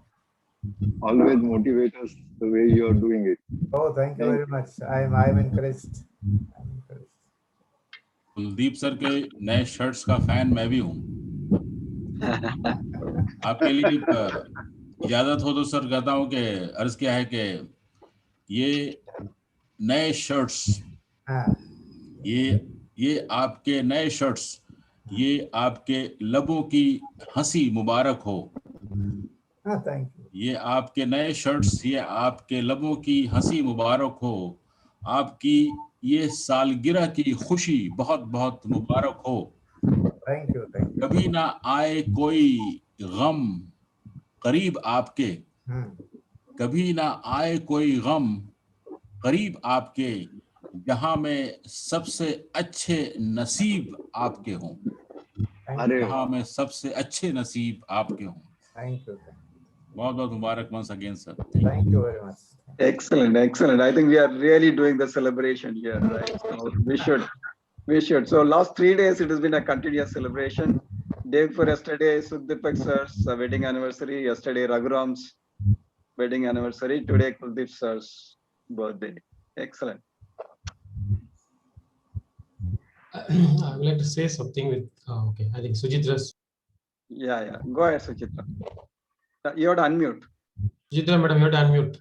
always motivate us the way you are doing it. Oh, thank you very much. I'm encouraged. Kuldeep sir के नए shirts का fan मैं भी हूँ। आपके लिए इजाजत हो तो सर कहता हूँ कि अर्ज क्या है कि ये नए शर्ट्स, ये आपके नए शर्ट्स, ये आपके लबों की हंसी मुबारक हो। Thank you. ये आपके नए शर्ट्स, ये आपके लबों की हंसी मुबारक हो। आपकी ये सालगिरह की खुशी बहुत बहुत मुबारक हो। Thank you. कभी ना आए कोई गम करीब आपके, कभी ना आए कोई गम करीब आपके, जहां में सबसे अच्छे नसीब आपके हों, जहां में सबसे अच्छे नसीब आपके हों। Thank you. बहुत बहुत मुबारक once again, sir. Thank you very much. Excellent, excellent. I think we are really doing the celebration here, right? So we should. So last 3 days, it has been a continuous celebration. Day before yesterday, Sukhdeepak sir's wedding anniversary. Yesterday, Raghuram's wedding anniversary. Today, Kuldeep sir's birthday. Excellent. I would like to say something with, okay, I think Suchitra's. Yeah. Go ahead, Suchitra. You have to unmute. Suchitra, madam, you have to unmute.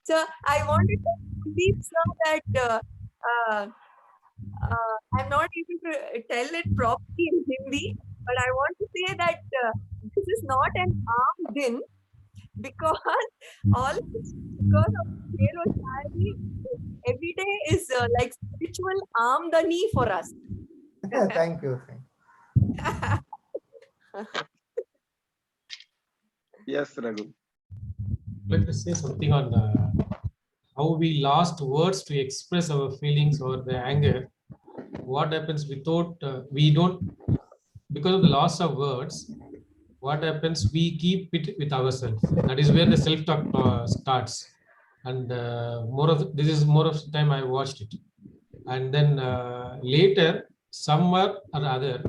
So I wanted to believe, sir, that I'm not able to tell it properly in Hindi, but I want to say that this is not an arm din, because all this, because of Hero Shari, every day is like spiritual amdani for us. Thank you. Yes, Raghu. Let us say something on how we lost words to express our feelings or the anger. What happens without we don't, because of the loss of words, what happens, we keep it with ourselves. That is where the self-talk starts. And this is more of the time I watched it. And then later, somewhere or other,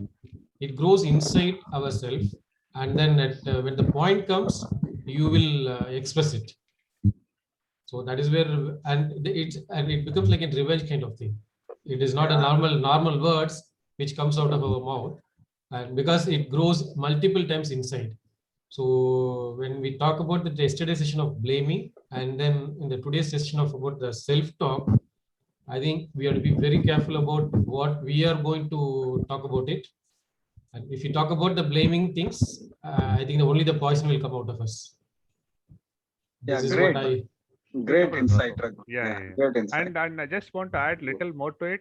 it grows inside ourselves. And then when the point comes, you will express it. So that is where, and it becomes like a revenge kind of thing. It is not a normal words which comes out of our mouth, and because it grows multiple times inside. So when we talk about the yesterday session of blaming, and then in the today's session of about the self-talk, I think we have to be very careful about what we are going to talk about it. And if you talk about the blaming things, I think only the poison will come out of us. This is great. what Great insight, Raghu. Yeah. Great insight. And I just want to add little more to it.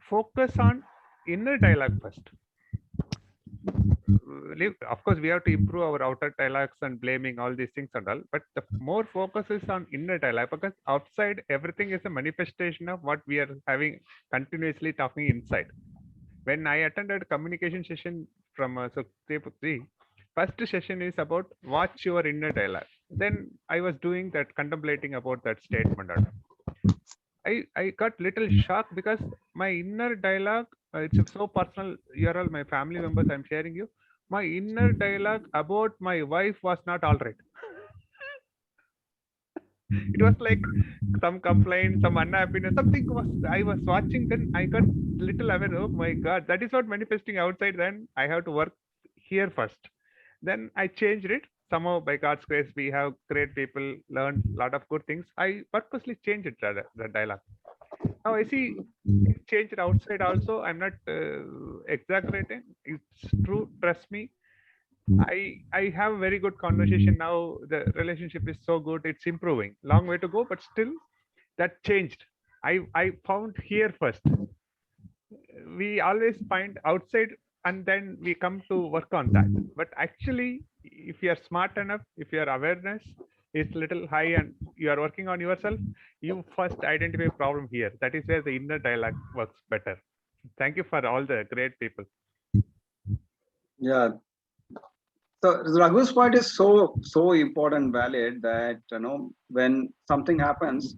Focus on inner dialogue first. Of course, we have to improve our outer dialogues and blaming all these things and all, but the more focus is on inner dialogue, because outside everything is a manifestation of what we are having continuously talking inside. When I attended communication session from Sukhdeep, first session is about watch your inner dialogue. Then I was doing that, contemplating about that statement. I got little shocked because my inner dialogue, it's so personal. You're all my family members, I'm sharing you. My inner dialogue about my wife was not all right. It was like some complaint, some unhappiness, something was, I was watching, then I got little aware, oh my God, that is not manifesting outside, then I have to work here first. Then I changed it. Somehow by God's grace, we have great people, learned a lot of good things. I purposely changed it, the dialogue. Now I see it changed outside also. I'm not exaggerating. It's true. Trust me. I have a very good conversation now. The relationship is so good. It's improving. Long way to go, but still that changed. I found here first. We always find outside and then we come to work on that. But actually, if you are smart enough, if you are awareness, is little high and you are working on yourself, you first identify problem here. That is where the inner dialogue works better. Thank you for all the great people. Yeah. So Raghu's point is so important, valid, that when something happens,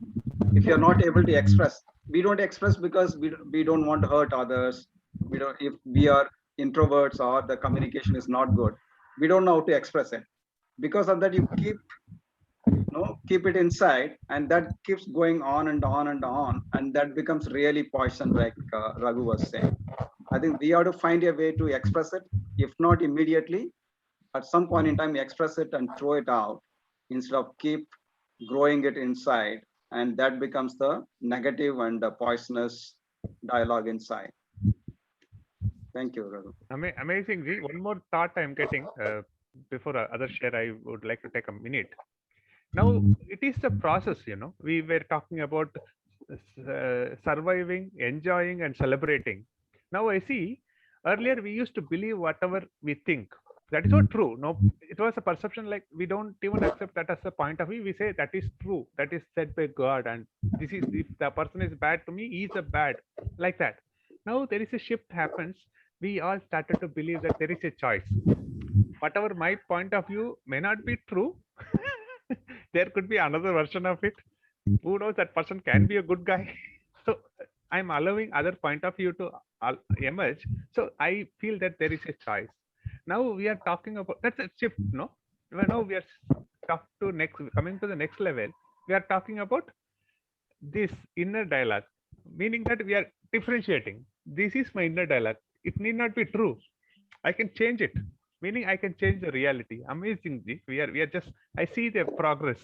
if you're not able to express, we don't express because we don't want to hurt others. We don't, if we are introverts or the communication is not good, we don't know how to express it. Because of that, you keep it inside, and that keeps going on and on and on, and that becomes really poison, like Raghu was saying. I think we have to find a way to express it, if not immediately, at some point in time, express it and throw it out instead of keep growing it inside, and that becomes the negative and the poisonous dialogue inside. Thank you, Raghu. Amazing, Ji. One more thought I'm getting before other share. I would like to take a minute. Now it is a process, we were talking about surviving, enjoying and celebrating. Now I see earlier we used to believe whatever we think. That is not true. No, it was a perception, like we don't even accept that as a point of view. We say that is true, that is said by God, and this is, if the person is bad to me, he is a bad, like that. Now there is a shift happens. We all started to believe that there is a choice. Whatever my point of view may not be true. There could be another version of it. Who knows, that person can be a good guy. So I'm allowing other point of view to emerge. So I feel that there is a choice. Now we are talking about, that's a shift, no? Now we are coming to the next level. We are talking about this inner dialogue, meaning that we are differentiating. This is my inner dialogue. It need not be true. I can change it. Meaning I can change the reality. Amazing. We are just, I see the progress.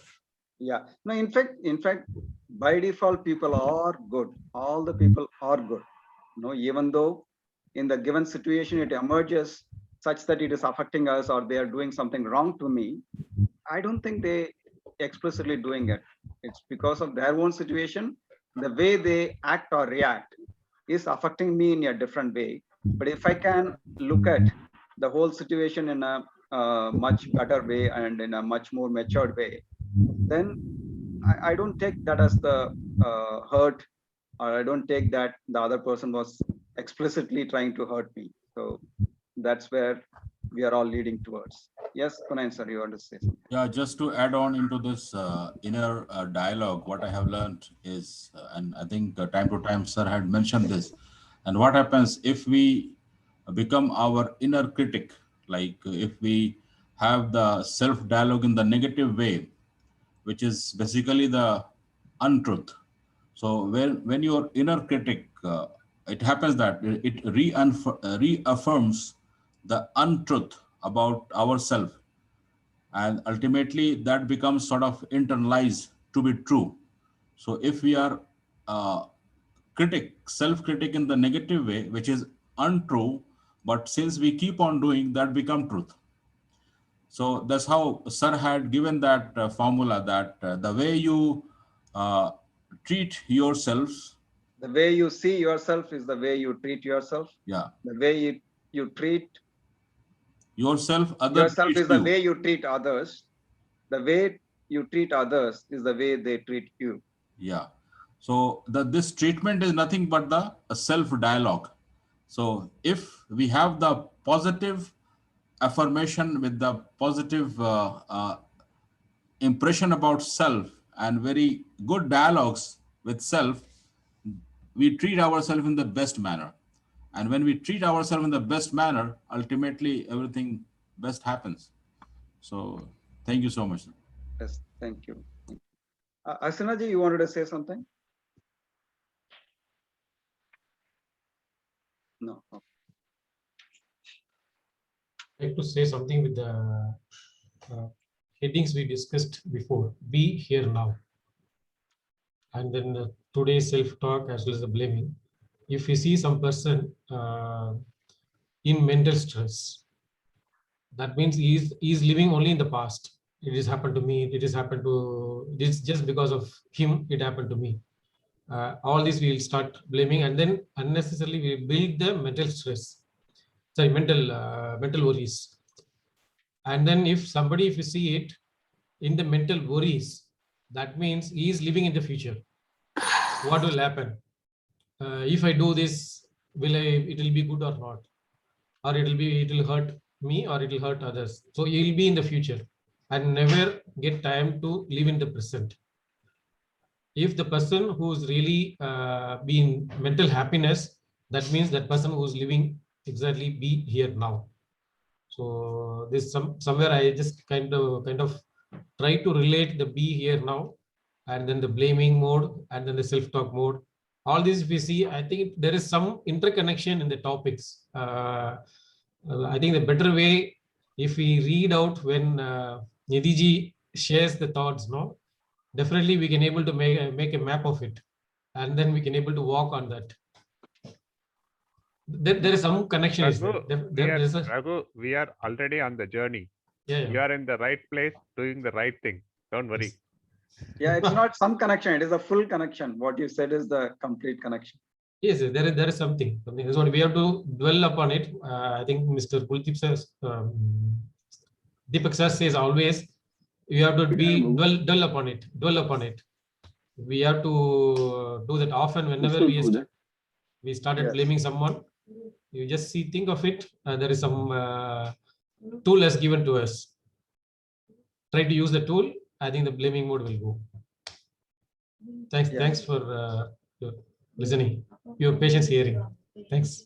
Yeah. No, in fact, by default, people are good. All the people are good. Even though in the given situation it emerges such that it is affecting us or they are doing something wrong to me, I don't think they explicitly doing it. It's because of their own situation. The way they act or react is affecting me in a different way. But if I can look at the whole situation in a much better way and in a much more matured way, then I don't take that as the hurt, or I don't take that the other person was explicitly trying to hurt me. So that's where we are all leading towards. Yes, Kunayan sir, you want to say something? Yeah, just to add on into this inner dialogue, what I have learned is, and I think time to time sir had mentioned this, and what happens if we become our inner critic, like if we have the self dialogue in the negative way, which is basically the untruth. So when your inner critic, it happens that it reaffirms the untruth about ourselves, and ultimately that becomes sort of internalized to be true. So if we are self-critic in the negative way, which is untrue, but since we keep on doing that, become truth. So that's how sir had given that formula, that the way you treat yourself, the way you see yourself is the way you treat yourself. Yeah. The way you treat yourself is the way you treat others. The way you treat others is the way they treat you. Yeah. So this treatment is nothing but the self-dialogue. So if we have the positive affirmation with the positive impression about self and very good dialogues with self, we treat ourselves in the best manner. And when we treat ourselves in the best manner, ultimately everything best happens. So thank you so much. Yes, thank you. Asinaji, you wanted to say something? No. Okay. I'd like to say something with the headings we discussed before. Be here now. And then today's self-talk as well as the blaming. If you see some person in mental stress, that means he's living only in the past. It has happened to me. It has happened to, it's just because of him, it happened to me. All this we'll start blaming, and then unnecessarily we build the mental stress. Sorry, mental worries. And then if you see it, in the mental worries, that means he is living in the future. What will happen? If I do this, it will be good or not? Or it will hurt me or it will hurt others. So he will be in the future and never get time to live in the present. If the person who's really being mental happiness, that means that person who's living exactly be here now. So this somewhere I just kind of try to relate the be here now, and then the blaming mode, and then the self-talk mode. All these we see, I think there is some interconnection in the topics. I think the better way, if we read out when Nidhi shares the thoughts, no, definitely we can able to make a map of it, and then we can able to walk on that. There is some connection. Raghu, we are already on the journey. Yeah. You are in the right place, doing the right thing. Don't worry. Yeah, it's not some connection. It is a full connection. What you said is the complete connection. Yes, there is something. So we have to dwell upon it. I think Mr. Kuldeep says, Deepak sir says always, you have to dwell upon it. Dwell upon it. We have to do that often. Whenever we started blaming someone, you just think of it. There is some tool has given to us. Try to use the tool. I think the blaming mode will go. Thanks for listening. Your patience hearing. Thanks.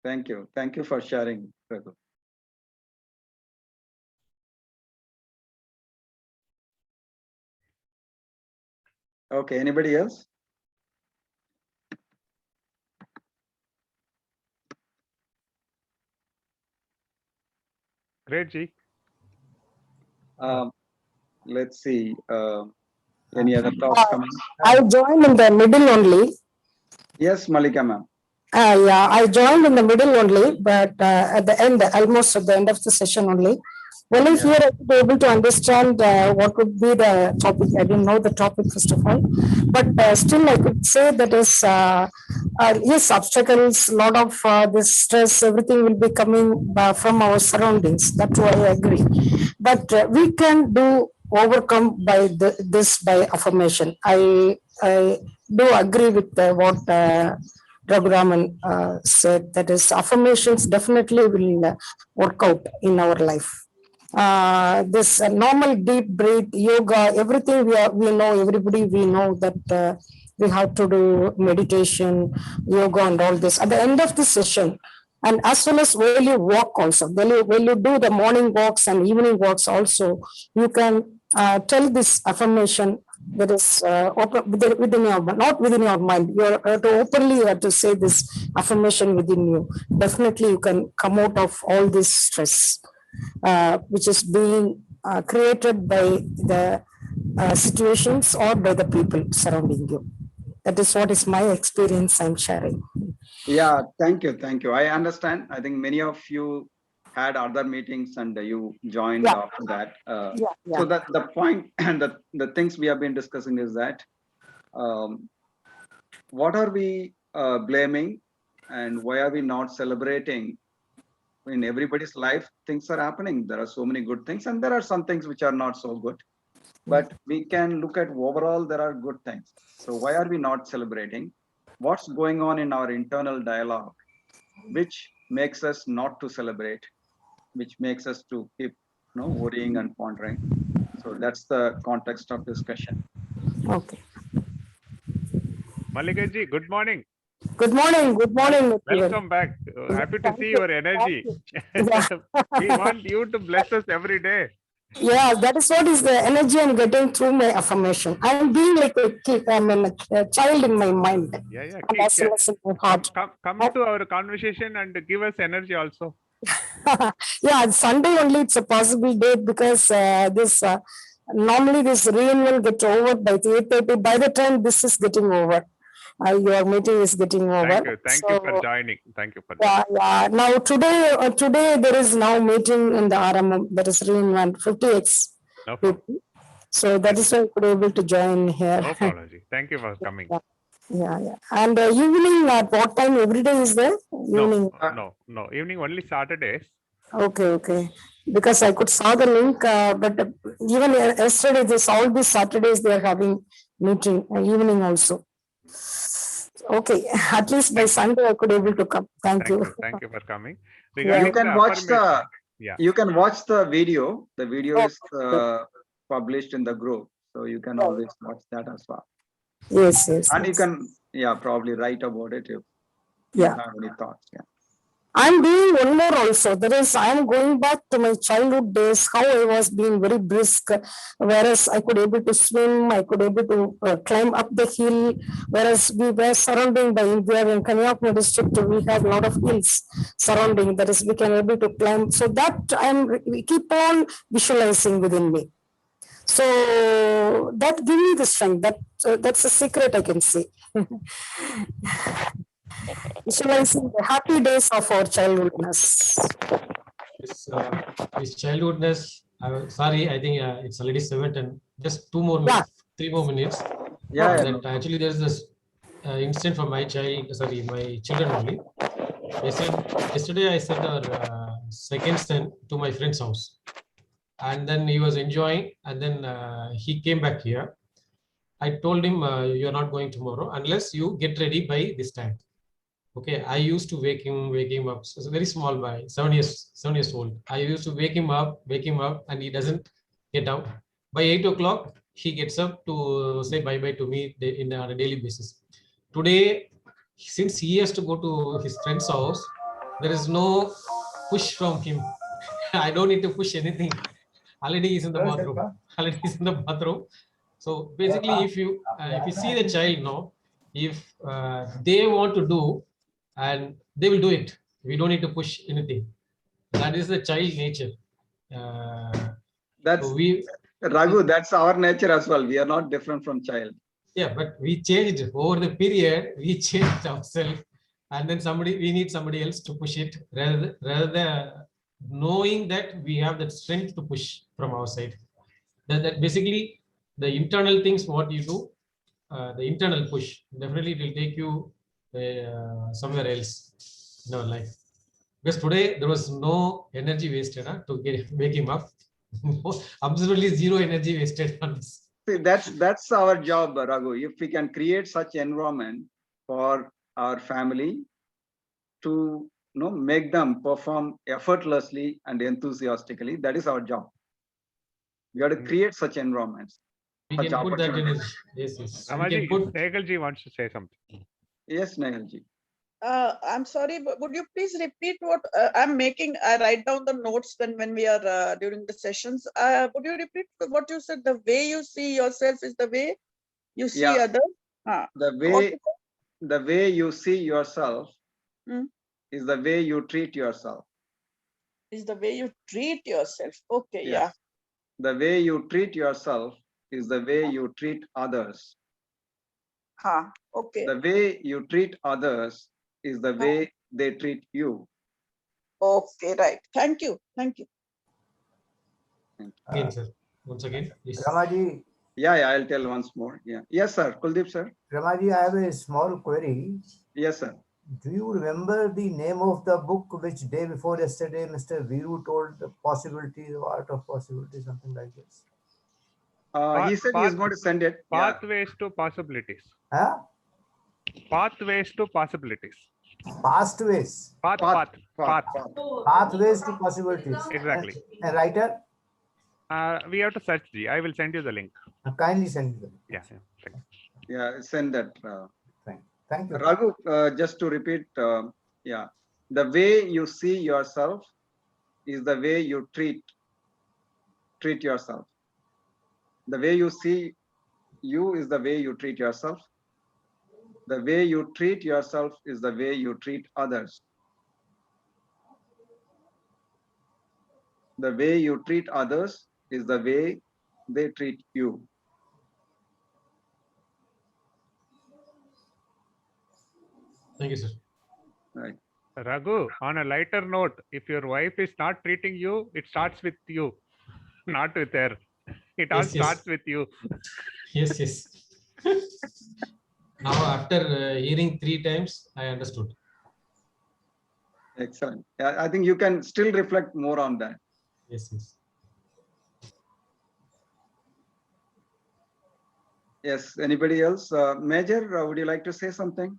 Thank you. Thank you for sharing, Raghu. Okay, anybody else? Great, G. Let's see. Any other thoughts coming? I joined in the middle only. Yes, Malika ma'am. Yeah, I joined in the middle only, but at the end, almost at the end of the session only. Only here I was able to understand what would be the topic. I didn't know the topic first of all, but still I could say that is yes, obstacles, a lot of this stress, everything will be coming from our surroundings. That's why I agree. But we can overcome by this by affirmation. I do agree with what Raghuram said, that is affirmations definitely will work out in our life. This normal deep breath, yoga, everything we know, everybody we know that we have to do meditation, yoga and all this. At the end of the session, and as well as while you walk also, when you do the morning walks and evening walks also, you can tell this affirmation that is within your, not within your mind. You have to openly have to say this affirmation within you. Definitely you can come out of all this stress, which is being created by the situations or by the people surrounding you. That is what is my experience I'm sharing. Yeah, thank you. Thank you. I understand. I think many of you had other meetings and you joined after that. So that the point and the things we have been discussing is that what are we blaming and why are we not celebrating? In everybody's life, things are happening. There are so many good things and there are some things which are not so good. But we can look at overall, there are good things. So why are we not celebrating? What's going on in our internal dialogue, which makes us not to celebrate, which makes us to keep worrying and pondering. So that's the context of discussion. Okay. Malika ji, good morning. Good morning. Good morning. Welcome back. Happy to see your energy. We want you to bless us every day. Yeah, that is what is the energy I'm getting through my affirmation. I'm being like a kid, a child in my mind. Yeah. In my heart. Come to our conversation and give us energy also. Yeah, Sunday only it's a possible date because this normally this reunion get over by 8:30. By the time this is getting over, your meeting is getting over. Thank you for joining. Thank you for joining. Yeah. Now today there is now meeting in the RMM. There is reunion 50x. No problem. So that is why I could able to join here. No problem. Thank you for coming. Yeah. And evening at what time every day is there? Evening. No. Evening only Saturdays. Okay. Because I could saw the link, but even yesterday, all these Saturdays they are having meeting evening also. Okay, at least by Sunday I could able to come. Thank you. Thank you for coming. Yeah. Regarding You can the watch the, affirmation, yeah. you can watch the video. The video Oh, is published in the group. So you can always watch that as well. Yes. And you can, probably write about it if you Yeah. have any thoughts. Yeah. I'm doing one more also. That is, I'm going back to my childhood days, how I was being very brisk, whereas I could able to swim, I could able to climb up the hill, whereas we were surrounding by India in Kanyakumari district, we have a lot of hills surrounding, that is, we can able to climb. So that we keep on visualizing within me. So that give me the strength. That's a secret, I can say. Visualizing the happy days of our childhoodness. This childhoodness. Sorry, I think it's already 7:10. Just 2 more minutes, 3 more minutes. Yeah. That actually, there's this incident from my children only. Yesterday I sent our second son to my friend's house, and then he was enjoying, and then he came back here. I told him, you're not going tomorrow unless you get ready by this time. Okay, I used to wake him up. So it's a very small boy, 7 years old. I used to wake him up, and he doesn't get out. By 8 o'clock, he gets up to say bye-bye to me on a daily basis. Today, since he has to go to his friend's house, there is no push from him. I don't need to push anything. Already he's in the bathroom. So basically, if you see the child now, if they want to do, and they will do it. We don't need to push anything. That is the child nature. That's Raghu, that's our nature as well. We are not different from child. Yeah, but we changed over the period. We changed ourselves, and then we need somebody else to push it, rather than knowing that we have that strength to push from our side. That basically the internal things, what you do, the internal push, definitely it will take you somewhere else in our life. Because today there was no energy wasted to wake him up. Absolutely zero energy wasted on this. See, that's our job, Raghu. If we can create such environment for our family to make them perform effortlessly and enthusiastically, that is our job. We have to create such environments. We can put that energy. Yes. Amaji, Nehalji wants to say something. Yes, Nehalji. I'm sorry, but would you please repeat what I'm making? I write down the notes when we are during the sessions. Would you repeat what you said? The way you see yourself is the way you see others. The way you see yourself is the way you treat yourself. Is the way you treat yourself. Okay, yeah. The way you treat yourself is the way you treat others. Okay. The way you treat others is the way they treat you. Okay, right. Thank you. Again, sir. Once again, please. Ramaji. Yeah, I'll tell once more. Yeah. Yes, sir. Kuldeep, sir. Ramaji, I have a small query. Yes, sir. Do you remember the name of the book which day before yesterday Mr. Viru told the possibility, the art of possibility, something like this? He said he's going to send it. Pathways to possibilities. Huh? Pathways to possibilities. Pathways. Pathways to possibilities. Exactly. A writer? We have to search. I will send you the link. Kindly send me the link. Yeah, send that. Thank you. Raghu, just to repeat, the way you see yourself is the way you treat yourself. The way you see you is the way you treat yourself. The way you treat yourself is the way you treat others. The way you treat others is the way they treat you. Thank you, sir. Right. Raghu, on a lighter note, if your wife is not treating you, it starts with you, not with her. It all starts with you. Yes. Now, after hearing 3 times, I understood. Excellent. Yeah, I think you can still reflect more on that. Yes, yes. Yes, anybody else? Major, would you like to say something?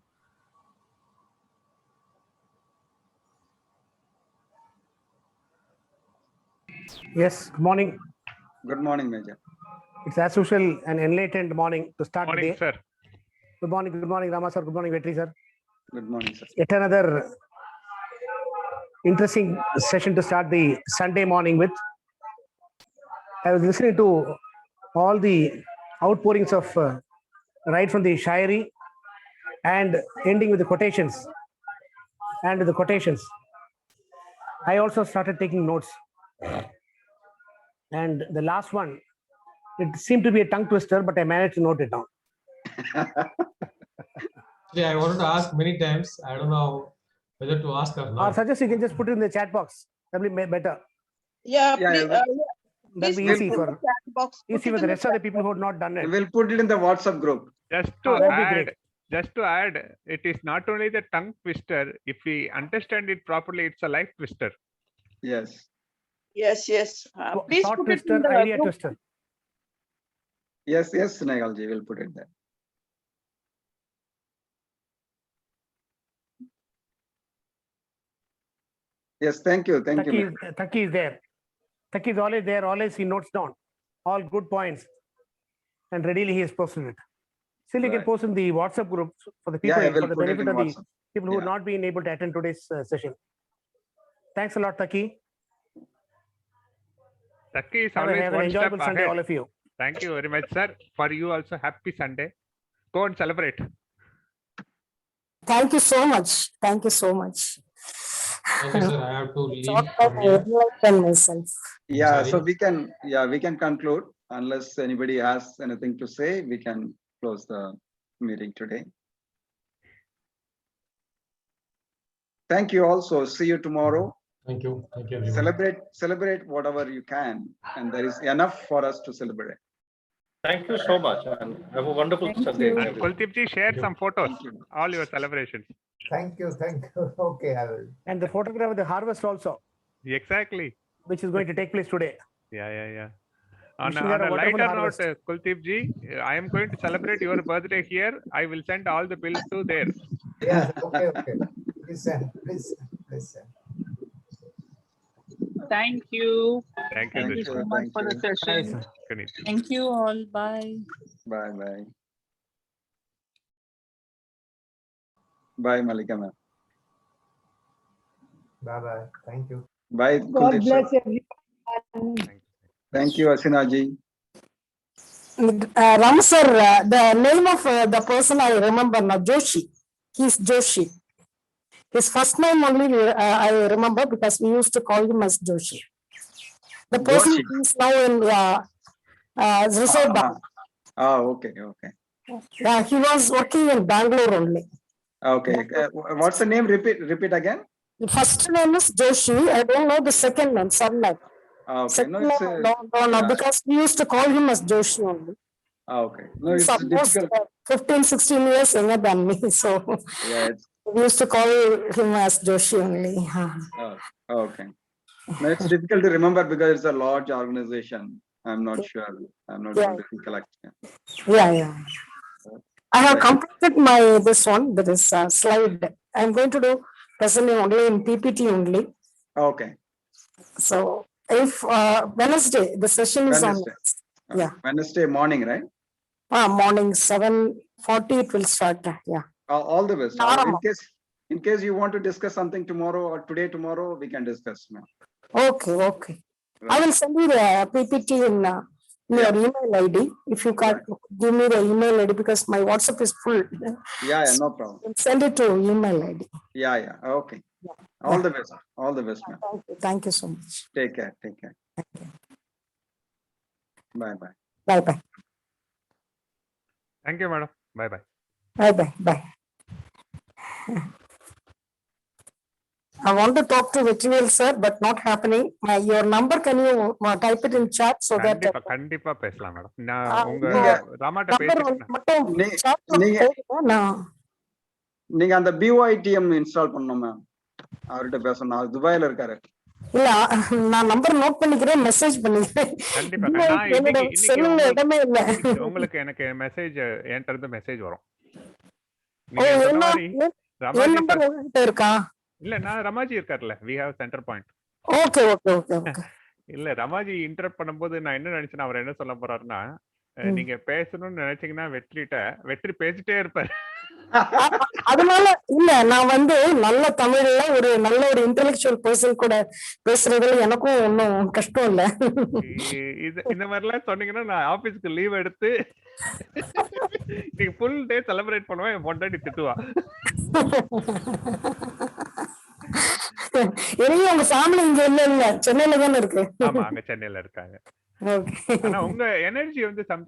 Yes, good morning. Good morning, Major. It's as usual an enlightened morning to start Morning, the day. sir. Good morning, Rama sir. Good morning, Vetri sir. Good morning, sir. Yet another interesting session to start the Sunday morning with. I was listening to all the outpourings of right from the Shairi and ending with the quotations. And with the quotations, I also started taking notes. And the last one, it seemed to be a tongue twister, but I managed to note it down. Actually, I wanted to ask many times. I don't know whether to ask or Or not. suggest you can just put it in the chat box. That'll be better. Yeah, Yeah, please, That'll be please easy put for in the chat box. Put easy it for in the the rest of the chat people who have not done it. We'll put it in the WhatsApp group. Just to that'd be add, great. just to add, it is not only the tongue twister. If we understand it properly, it's a life twister. Yes. Yes, yes. Please Thought put it in twister, the idea group. twister. Yes, Nagalji, we'll put it there. Yes, thank you. Thank you. Major. Taki is there. Taki is always there. Always he notes down all good points, and readily he has posted it. Still, you can Right. post in the WhatsApp group for the Yeah, people I will for the put it benefit in of the WhatsApp. people who have Yeah. not been able to attend today's session. Thanks a lot, Taki. Taki is Have always an one step enjoyable Sunday, ahead. all of you. Thank you very much, sir. For you also, happy Sunday. Go and celebrate. Thank you so much. Thank you so much. Thank you, sir. I have to leave Thought from I here. enlightened myself. Yeah, so sorry. we can conclude unless anybody has anything to say, we can close the meeting today. Thank you also. See you tomorrow. Thank you. Thank you, everyone. Celebrate whatever you can. And there is enough for us to celebrate. Thank you so much and have a wonderful Thank Sunday. you. And everyone. Kuldeep ji, share some photos, Thank you. all your celebrations. Thank you. Okay, I will. And the photograph of the harvest also, Exactly. which is going to take place today. Yeah. On Wishing her a a wonderful lighter harvest. note, Kuldeep ji, I am going to celebrate your birthday here. I will send all the bills to there. Yes, okay. Please send. Thank you. Thank you, Thank you Dushma. so much Thank for the you. Bye, session. sir. Kunit. Thank you all. Bye. Bye. Bye, Malika ma'am. Bye. Thank you. Bye, God Kuldeep sir. bless everyone. Thank you, Asina ji. Ram sir, the name of the person I remember now, Joshi. He's Joshi. His first name only I remember because we used to call him as Joshi. The person Joshi. is now in Reserve Bank. Okay. Yeah, he was working in Bangalore only. Okay. What's the name? Repeat again. The first name is Joshi. I don't know the second name, surname. Okay. Second No, name, it's I don't know because we used to call him as Joshi only. okay. No, He's it's almost difficult. 15, 16 years younger than me. So Yeah. we used to call him as Joshi only. Okay. No, it's difficult to remember because it's a large organization. I'm not sure. I'm not able to recollect. Yeah. I have completed my this one. There is a slide. I'm going to do presenting only in PPT only. Okay. So if Wednesday, the session is Wednesday. on. Wednesday morning, right? Morning 7:40 it will start. Yeah. All the best. Tomorrow. In case you want to discuss something tomorrow or tomorrow, we can discuss now. Okay. I will send you the PPT in your email ID. If you can give me the email ID because my WhatsApp is full. Yeah, no problem. Send it to email ID. Yeah. Okay. All the best. All the best, ma'am. Thank you so much. Take care. Bye. Bye. Thank you, madam. Bye. Bye. I want to talk to Vetrivel sir, but not happening. Your number, can you type it in chat so that கண்டிப்பா பேசலாம் madam. நான் உங்க ராமாட்ட பேசிட்டேன். நீங்க அந்த BYTM install பண்ணணும் ma'am. அவர்கிட்ட பேசணும். அவர் துபாயில இருக்காரு. இல்ல நான் நம்பர் நோட் பண்ணிக்கிறேன், மெசேஜ் பண்ணிக்கிறேன். கண்டிப்பா என்னோட நான் இன்னைக்கு செல்லுல இடமே இல்ல. உங்களுக்கு எனக்கு மெசேஜ் என்கிட்ட இருந்து மெசேஜ் வரும். ஓ, நீங்க சொன்ன என்ன மாதிரி என் ரமாஜி நம்பர் சார் உங்ககிட்ட இருக்கா? இல்ல நான் ரமாஜி இருக்கார்ல, we have centre point. Okay okay okay okay. இல்ல ரமாஜி இன்டரப்ட் பண்ணும்போது நான் என்ன நினைச்சேன், அவர் என்ன சொல்ல போறாருன்னா, நீங்க பேசணும்னு நினைச்சீங்கன்னா வெற்றி பேசிட்டே இருப்பாரு. அதனால இல்ல, நான் வந்து நல்ல தமிழ்ல ஒரு நல்ல ஒரு இன்டெலெக்சுவல் பர்சன் கூட பேசுறதுல எனக்கும் ஒன்னும் கஷ்டம் இல்ல. இது இந்த மாதிரிலாம் சொன்னீங்கன்னா நான் ஆபீஸ்க்கு லீவ் எடுத்து நீங்க ஃபுல் டே செலிப்ரேட் பண்ணுவேன், என் பொண்டாட்டி திட்டுவா. எனக்கு உங்க ஃபேமிலி இங்க இல்ல, சென்னையில தானே இருக்கு. ஆமா, அங்க சென்னையில இருக்காங்க. ஓகே. ஆனா உங்க எனர்ஜி வந்து